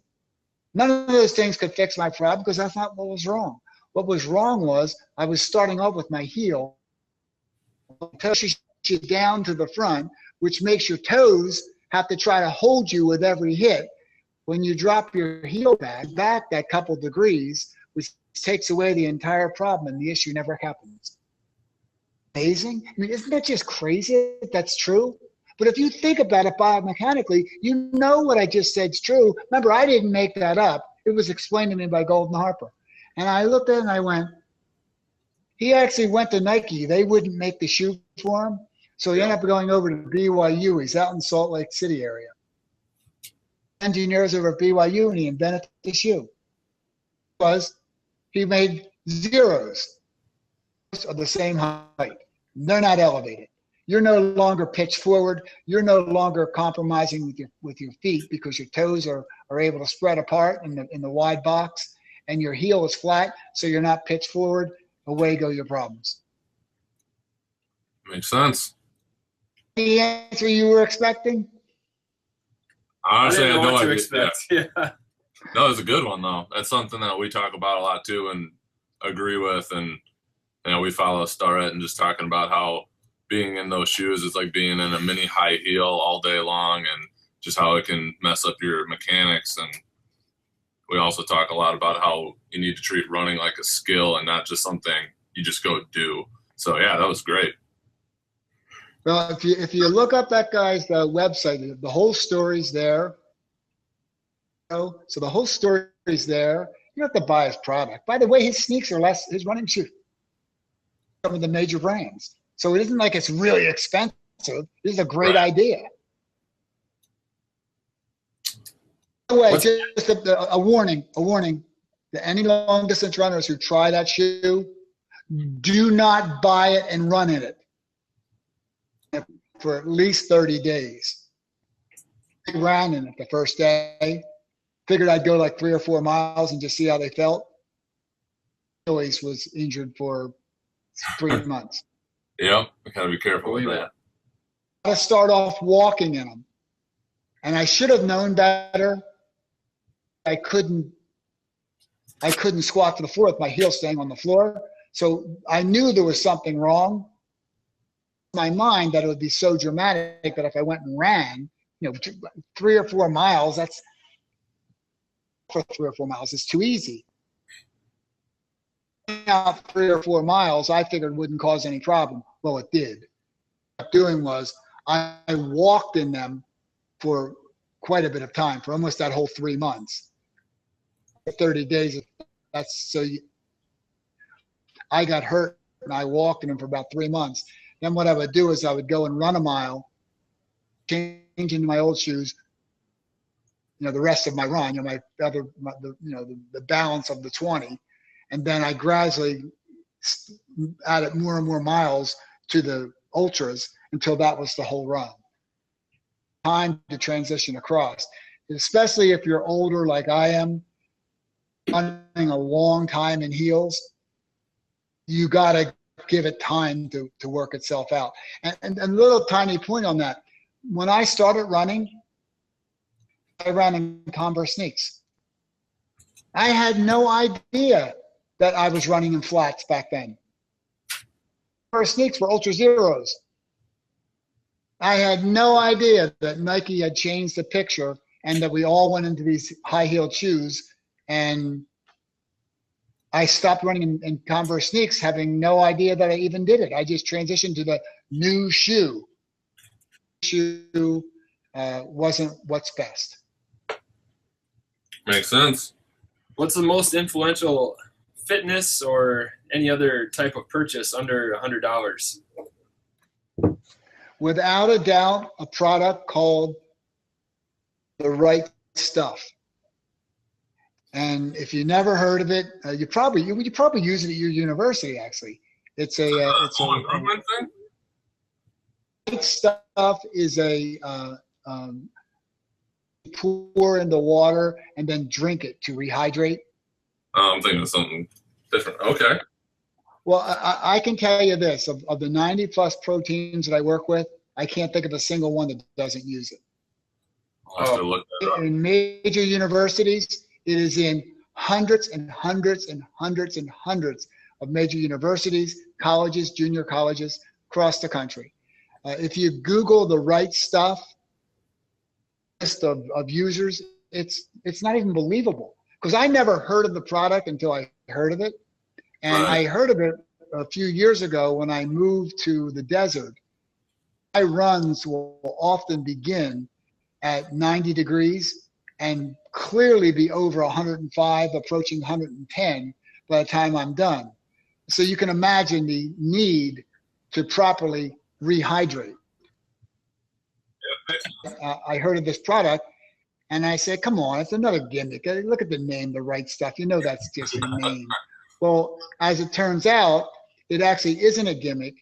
None of those things could fix my problem because that's not what was wrong. What was wrong was I was starting off with my heel pushes you down to the front, which makes your toes have to try to hold you with every hit. When you drop your heel back that couple degrees, which takes away the entire problem and the issue never happens. Amazing? I mean, isn't that just crazy if that's true? But if you think about it biomechanically, you know what I just said is true. Remember, I didn't make that up. It was explained to me by Golden Harper. And I looked at it and I went, he actually went to Nike. They wouldn't make the shoe for him. So he ended up going over to BYU. He's out in Salt Lake City area. Engineers over at BYU, and he invented the shoe. He made zeros of the same height. They're not elevated. You're no longer pitched forward. You're no longer compromising with your feet because your toes are able to spread apart in the wide box, and your heel is flat, so you're not pitched forward. Away go your problems. Makes sense. The answer you were expecting? Honestly, I didn't know had no what to idea. expect. Yeah. No, it's a good one though. That's something that we talk about a lot too, and agree with. And we follow Starrett and just talking about how being in those shoes is like being in a mini high heel all day long, and just how it can mess up your mechanics. And we also talk a lot about how you need to treat running like a skill and not just something you just go do. So yeah, that was great. Well, if you look up that guy's website, the whole story's there. So the whole story's there. You don't have to buy his product. By the way, his sneaks are less, his running shoes, some of the major brands. So it isn't like it's really expensive. This is a great idea. By the way, just a warning to any long distance runners who try that shoe, do not buy it and run in it for at least 30 days. I ran in it the first day. Figured I'd go like 3 or 4 miles and just see how they felt. Achilles was injured for 3 months. Yep, I gotta be careful with that. I gotta start off walking in them, and I should have known better. I couldn't squat to the floor with my heel staying on the floor. So I knew there was something wrong. my mind that it would be so dramatic that if I went and ran, 3 or 4 miles, that's for 3 or 4 miles, it's too easy. Out 3 or 4 miles, I figured wouldn't cause any problem. Well, it did. What I was doing was I walked in them for quite a bit of time, for almost that whole 3 months. 30 days, I got hurt and I walked in them for about 3 months. Then what I would do is I would go and run a mile, change into my old shoes, the rest of my run, the balance of the 20. And then I gradually added more and more miles to the ultras until that was the whole run. Time to transition across, especially if you're older like I am, running a long time in heels, you got to give it time to work itself out. And a little tiny point on that, when I started running, I ran in Converse sneaks. I had no idea that I was running in flats back then. Converse sneaks were Ultra Zeros. I had no idea that Nike had changed the picture and that we all went into these high-heeled shoes. And I stopped running in Converse sneaks having no idea that I even did it. I just transitioned to the new shoe. Shoe wasn't what's best. Makes sense. What's the most influential fitness or any other type of purchase under $100? Without a doubt, a product called The Right Stuff. And if you never heard of it, you probably use it at your university. Actually, it's a improvement thing. Right Stuff is pour in the water and then drink it to rehydrate. Oh, I'm thinking of something different. Okay. Well, I can tell you this, of the 90 plus proteins that I work with, I can't think of a single one that doesn't use it. I'll have to look that up. In major universities, it is in hundreds and hundreds and hundreds and hundreds of major universities, colleges, junior colleges across the country. If you Google The Right Stuff, list of users, it's not even believable, because I never heard of the product until I heard of it. And Right. I heard of it a few years ago when I moved to the desert. My runs will often begin at 90 degrees and clearly be over 105, approaching 110 by the time I'm done. So you can imagine the need to properly rehydrate. I heard of this product and I said, come on, it's another gimmick. Look at the name, The Right Stuff. You know that's just a name. Well, as it turns out, it actually isn't a gimmick.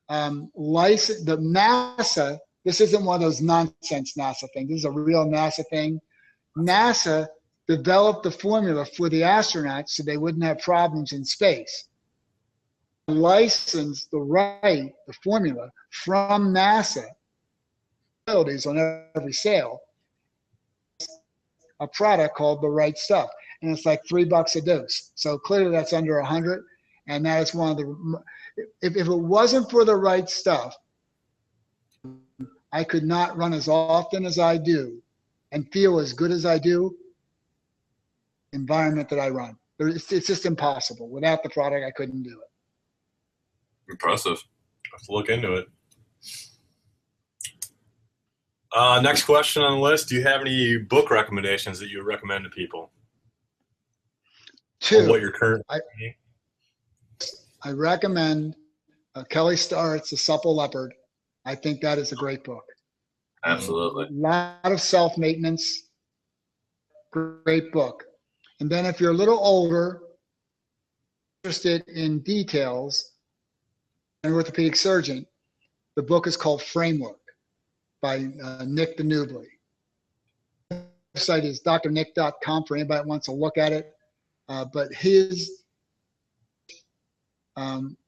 The NASA, this isn't one of those nonsense NASA things. This is a real NASA thing. NASA developed the formula for the astronauts so they wouldn't have problems in space. Licensed the formula from NASA, on every sale, a product called The Right Stuff. And it's like $3 a dose. So clearly that's under 100. And that is one of the, if it wasn't for The Right Stuff, I could not run as often as I do and feel as good as I do environment that I run. It's just impossible. Without the product, I couldn't do it. Impressive. Have to look into it. Next question on the list. Do you have any book recommendations that you would recommend to people? Two. What you're currently I recommend Kelly Starrett's The Supple Leopard. I think that is a great book. Absolutely. A lot of self-maintenance. Great book. And then if you're a little older, interested in details, an orthopedic surgeon, the book is called Framework by Nick Danubli. The website is drnick.com for anybody that wants to look at it. But his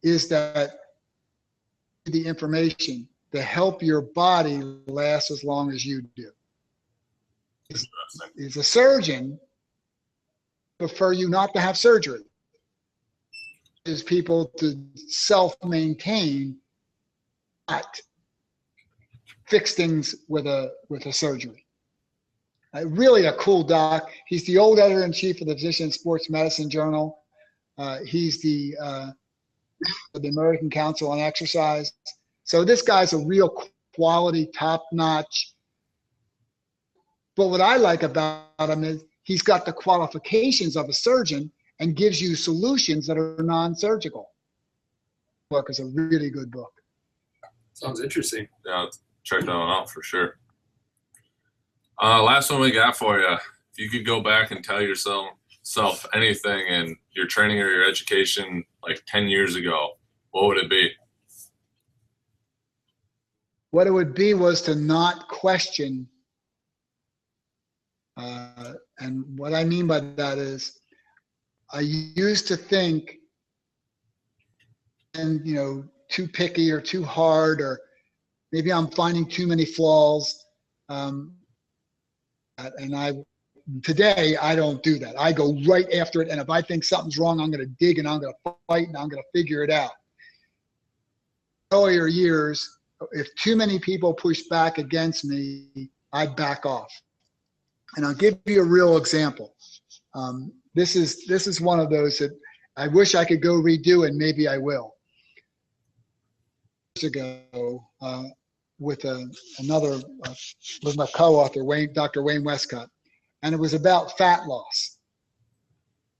is that the information to help your body last as long as you do. He's a surgeon, prefer you not to have surgery. Is people to self-maintain fix things with a surgery. Really a cool doc. He's the old editor-in-chief of the Physician and Sports Medicine Journal. He's the American Council on Exercise. So this guy's a real quality, top-notch. But what I like about him is he's got the qualifications of a surgeon and gives you solutions that are non-surgical. The book is a really good book. Sounds interesting. Yeah, check that one out for sure. Last one we got for you. If you could go back and tell yourself anything in your training or your education like 10 years ago, what would it be? What it would be was to not question. And what I mean by that is I used to think, and too picky or too hard, or maybe I'm finding too many flaws. Today I don't do that. I go right after it, and if I think something's wrong, I'm going to dig and I'm going to fight and I'm going to figure it out. Earlier years, if too many people push back against me, I'd back off. And I'll give you a real example. This is one of those that I wish I could go redo, and maybe I will. Years ago, with my co-author, Dr. Wayne Westcott, and it was about fat loss.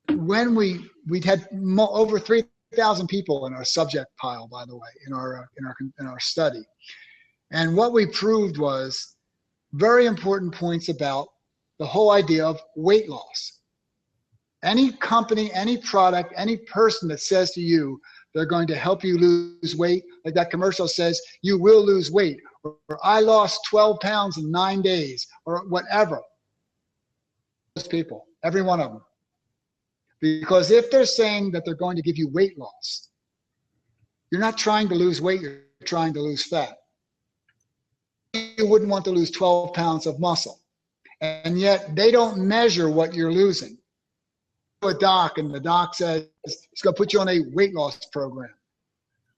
When we'd had over 3,000 people in our subject pile, by the way, in our study, and what we proved was very important points about the whole idea of weight loss. Any company, any product, any person that says to you they're going to help you lose weight, like that commercial says, you will lose weight, or I lost 12 pounds in 9 days, or whatever. Those people, every one of them. Because if they're saying that they're going to give you weight loss, you're not trying to lose weight, you're trying to lose fat. You wouldn't want to lose 12 pounds of muscle. And yet they don't measure what you're losing. A doc, and the doc says it's going to put you on a weight loss program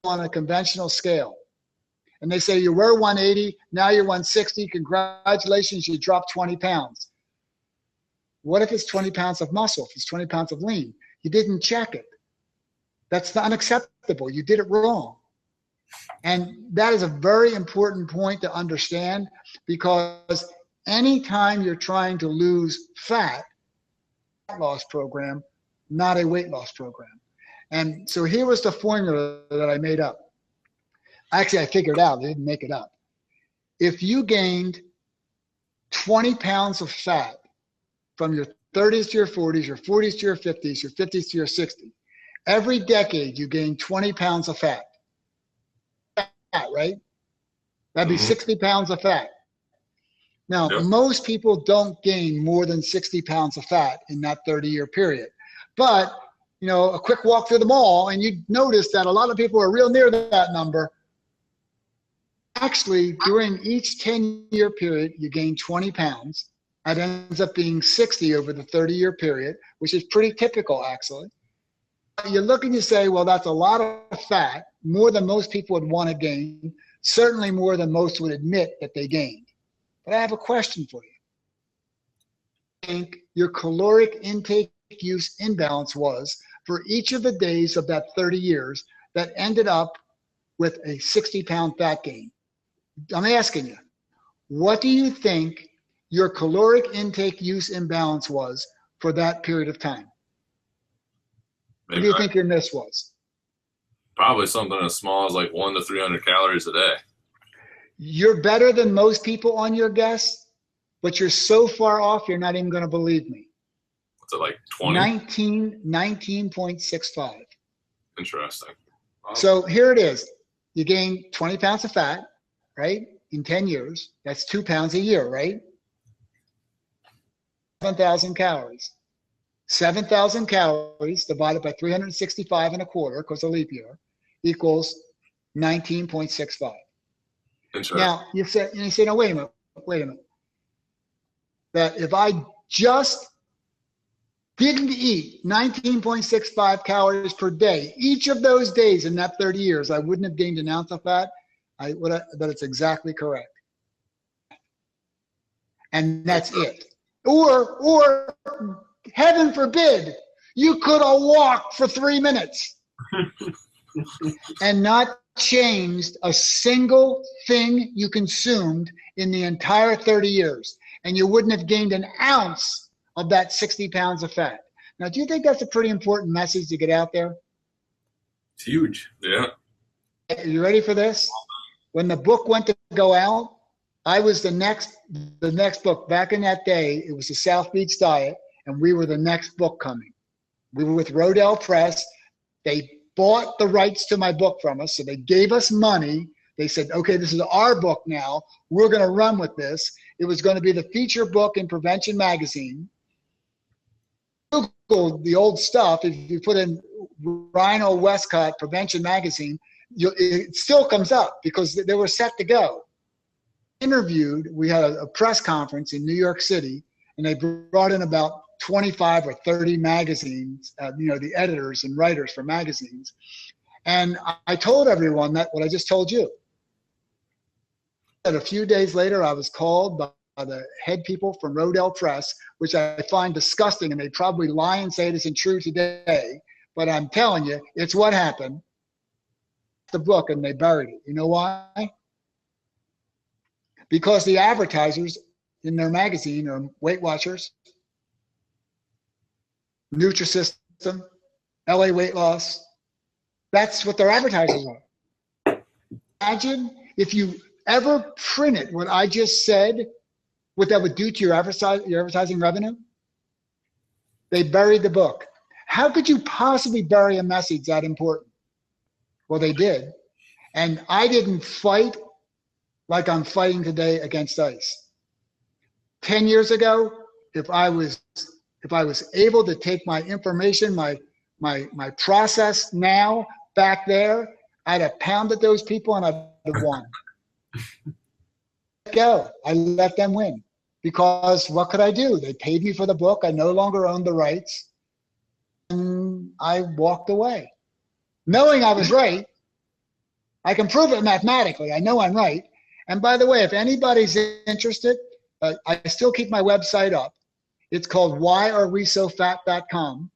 on a conventional scale. And they say you were 180, now you're 160, congratulations, you dropped 20 pounds. What if it's 20 pounds of muscle, if it's 20 pounds of lean? You didn't check it. That's unacceptable. You did it wrong. And that is a very important point to understand, because anytime you're trying to lose fat loss program, not a weight loss program. And so here was the formula that I made up. Actually, I figured out, I didn't make it up. If you gained 20 pounds of fat from your 30s to your 40s, your 40s to your 50s, your 50s to your 60s, every decade you gain 20 pounds of fat, right? That'd be 60 pounds of fat. Now, most people don't gain more than 60 pounds of fat in that 30-year period. But, a quick walk through the mall, and you notice that a lot of people are real near that number. Actually, during each 10-year period, you gain 20 pounds. That ends up being 60 over the 30-year period, which is pretty typical, actually. You look and you say, well, that's a lot of fat, more than most people would want to gain, certainly more than most would admit that they gained. But I have a question for you. I think your caloric intake use imbalance was for each of the days of that 30 years that ended up with a 60-pound fat gain. I'm asking you, what do you think your caloric intake use imbalance was for that period of time? What do you think your miss was? Probably something as small as like 100 to 300 calories a day. You're better than most people on your guess, but you're so far off, you're not even going to believe me. What's it, like 20? 19.65. Interesting. Wow. So here it is. You gain 20 pounds of fat, right, in 10 years. That's 2 pounds a year, right? 7,000 calories. 7,000 calories divided by 365 and a quarter, because of leap year, equals 19.65. Now, you say, no, wait a minute. That if I just didn't eat 19.65 calories per day, each of those days in that 30 years, I wouldn't have gained an ounce of fat. But it's exactly correct. And that's it. Or heaven forbid, you could have walked for 3 minutes and not changed a single thing you consumed in the entire 30 years. And you wouldn't have gained an ounce of that 60 pounds of fat. Now, do you think that's a pretty important message to get out there? It's huge. Yeah. Are you ready for this? When the book went to go out, I was the next book. Back in that day, it was the South Beach Diet, and we were the next book coming. We were with Rodale Press. They bought the rights to my book from us, so they gave us money. They said, okay, this is our book now. We're going to run with this. It was going to be the feature book in Prevention Magazine. Google the old stuff. If you put in Reinl Westcott Prevention Magazine, it still comes up because they were set to go. Interviewed, we had a press conference in New York City, and they brought in about 25 or 30 magazines, the editors and writers for magazines. And I told everyone that what I just told you. And a few days later, I was called by the head people from Rodale Press, which I find disgusting, and they probably lie and say it isn't true today, but I'm telling you, it's what happened. The book, and they buried it. You know why? Because the advertisers in their magazine are Weight Watchers, Nutrisystem, LA Weight Loss. That's what their advertisers are. Imagine if you ever printed what I just said, what that would do to your advertising revenue. They buried the book. How could you possibly bury a message that important? Well, they did. And I didn't fight like I'm fighting today against ICE. 10 years ago, if I was able to take my information, my process now back there, I'd have pounded those people and I'd have won. Go. I let them win because what could I do? They paid me for the book. I no longer owned the rights, and I walked away, knowing I was right. I can prove it mathematically. I know I'm right. And by the way, if anybody's interested, I still keep my website up. It's called whyarewesofat.com.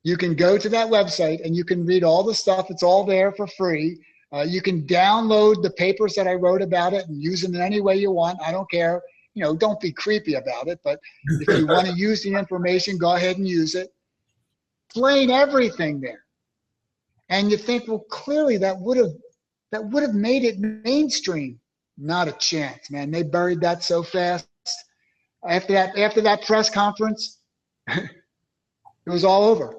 You can go to that website and you can read all the stuff. It's all there for free. You can download the papers that I wrote about it and use them in any way you want. I don't care. Don't be creepy about it. But if you want to use the information, go ahead and use it. Explain everything there. And you think, well, clearly that would have made it mainstream. Not a chance, man. They buried that so fast. After that press conference, it was all over.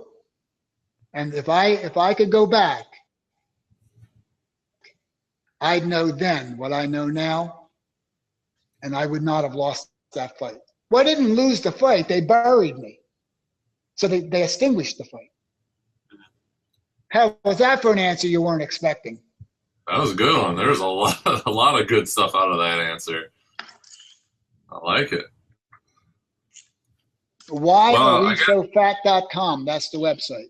And if I could go back, I'd know then what I know now, and I would not have lost that fight. Well, I didn't lose the fight. They buried me. So they extinguished the fight. How was that for an answer you weren't expecting? That was a good one. There was a lot of good stuff out of that answer. I like it. Whyarewesofat.com. That's the website.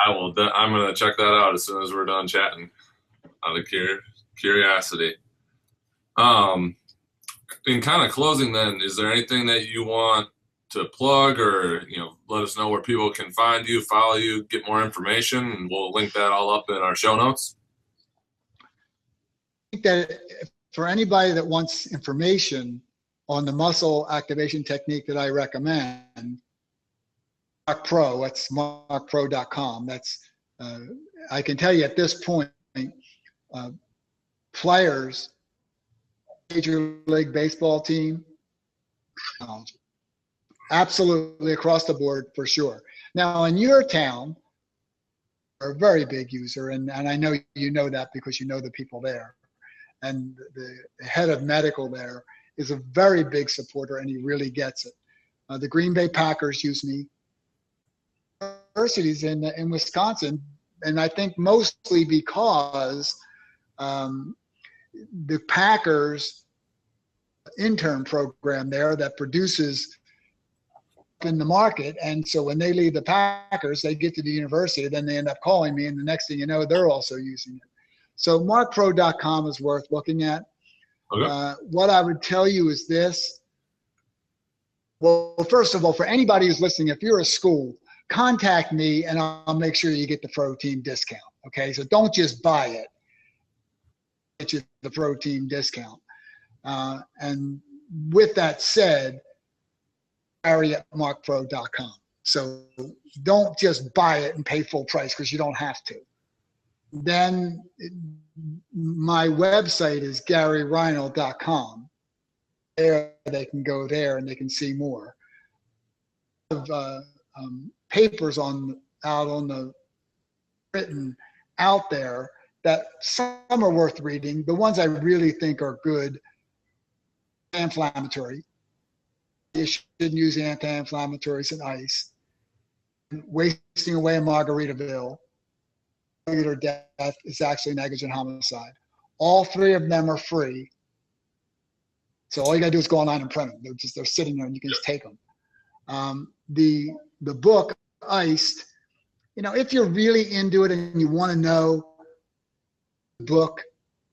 I'm going to check that out as soon as we're done chatting out of curiosity. In kind of closing then, is there anything that you want to plug or, let us know where people can find you, follow you, get more information, and we'll link that all up in our show notes? I think that for anybody that wants information on the muscle activation technique that I recommend, Mark Pro, that's markpro.com. That's I can tell you at this point, players, Major League Baseball team, absolutely across the board for sure. Now in your town, are a very big user, and I know you know that because you know the people there. And the head of medical there is a very big supporter, and he really gets it. The Green Bay Packers use me. Universities in Wisconsin, and I think mostly because the Packers intern program there that produces in the market, and so when they leave the Packers, they get to the university, then they end up calling me, and the next thing you know, they're also using it. So markpro.com is worth looking at. Okay. What I would tell you is this. Well, first of all, for anybody who's listening, if you're a school, contact me and I'll make sure you get the pro team discount. Okay, so don't just buy it. Get you the pro team discount. And with that said, Gary at markpro.com. So don't just buy it and pay full price because you don't have to. Then my website is GaryReinl.com. There they can go there and they can see more. Papers written out there that some are worth reading. The ones I really think are good, anti-inflammatory. You shouldn't use anti-inflammatories in ice. Wasting away in Margaritaville. Or death is actually negligent homicide. All three of them are free. So all you gotta do is go online and print them. They're sitting there and you can just take them. The book Iced, if you're really into it and you want to know the book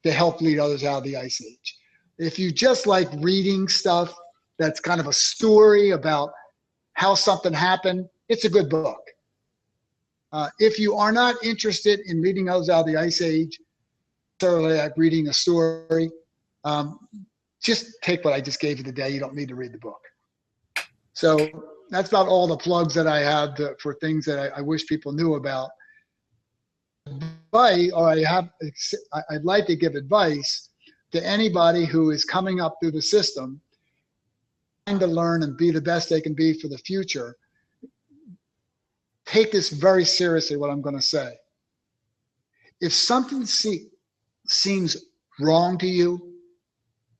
to help lead others out of the ice age. If you just like reading stuff that's kind of a story about how something happened, it's a good book. If you are not interested in leading others out of the ice age, necessarily like reading a story, just take what I just gave you today. You don't need to read the book. So that's about all the plugs that I have for things that I wish people knew about. I'd like to give advice to anybody who is coming up through the system, trying to learn and be the best they can be for the future. Take this very seriously, what I'm going to say. If something seems wrong to you,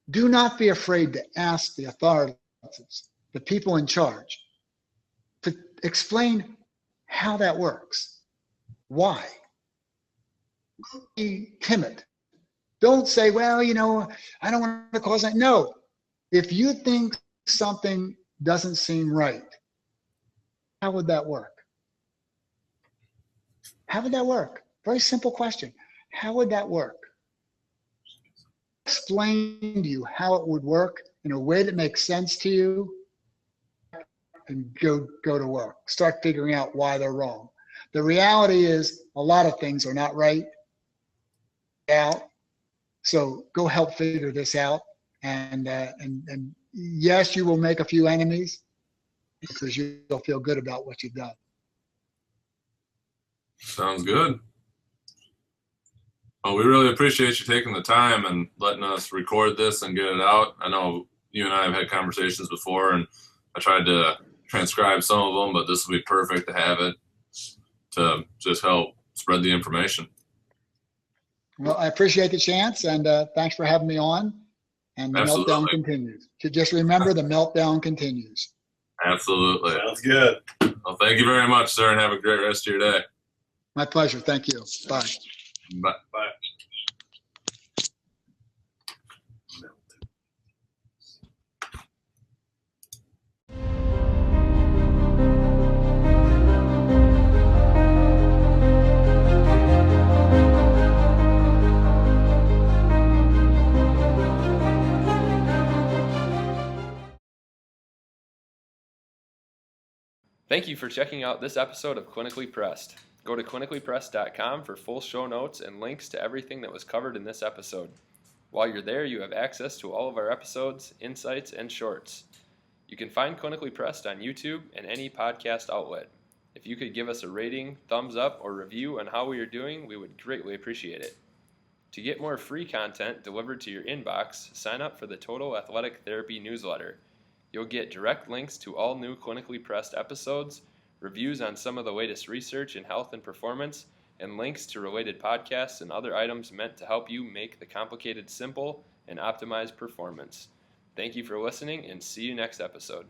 do not be afraid to ask the authorities, the people in charge, to explain how that works. Why? Be timid. Don't say, well, I don't want to cause that. No. If you think something doesn't seem right, how would that work? How would that work? Very simple question. How would that work? Explain to you how it would work in a way that makes sense to you, and go to work. Start figuring out why they're wrong. The reality is a lot of things are not right. So go help figure this out. And yes, you will make a few enemies because you'll feel good about what you've done. Sounds good. Well, we really appreciate you taking the time and letting us record this and get it out. I know you and I have had conversations before, and I tried to transcribe some of them, but this will be perfect to have it to just help spread the information. Well, I appreciate the chance, and thanks for having me on. And the Absolutely. meltdown continues. To just remember, the meltdown continues. Absolutely. Sounds good. Well, thank you very much, sir, and have a great rest of your day. My pleasure. Thank you. Bye. Bye. Bye. Thank you for checking out this episode of Clinically Pressed. Go to clinicallypressed.com for full show notes and links to everything that was covered in this episode. While you're there, you have access to all of our episodes, insights, and shorts. You can find Clinically Pressed on YouTube and any podcast outlet. If you could give us a rating, thumbs up, or review on how we are doing, we would greatly appreciate it. To get more free content delivered to your inbox, sign up for the Total Athletic Therapy newsletter. You'll get direct links to all new Clinically Pressed episodes, reviews on some of the latest research in health and performance, and links to related podcasts and other items meant to help you make the complicated simple and optimize performance. Thank you for listening, and see you next episode.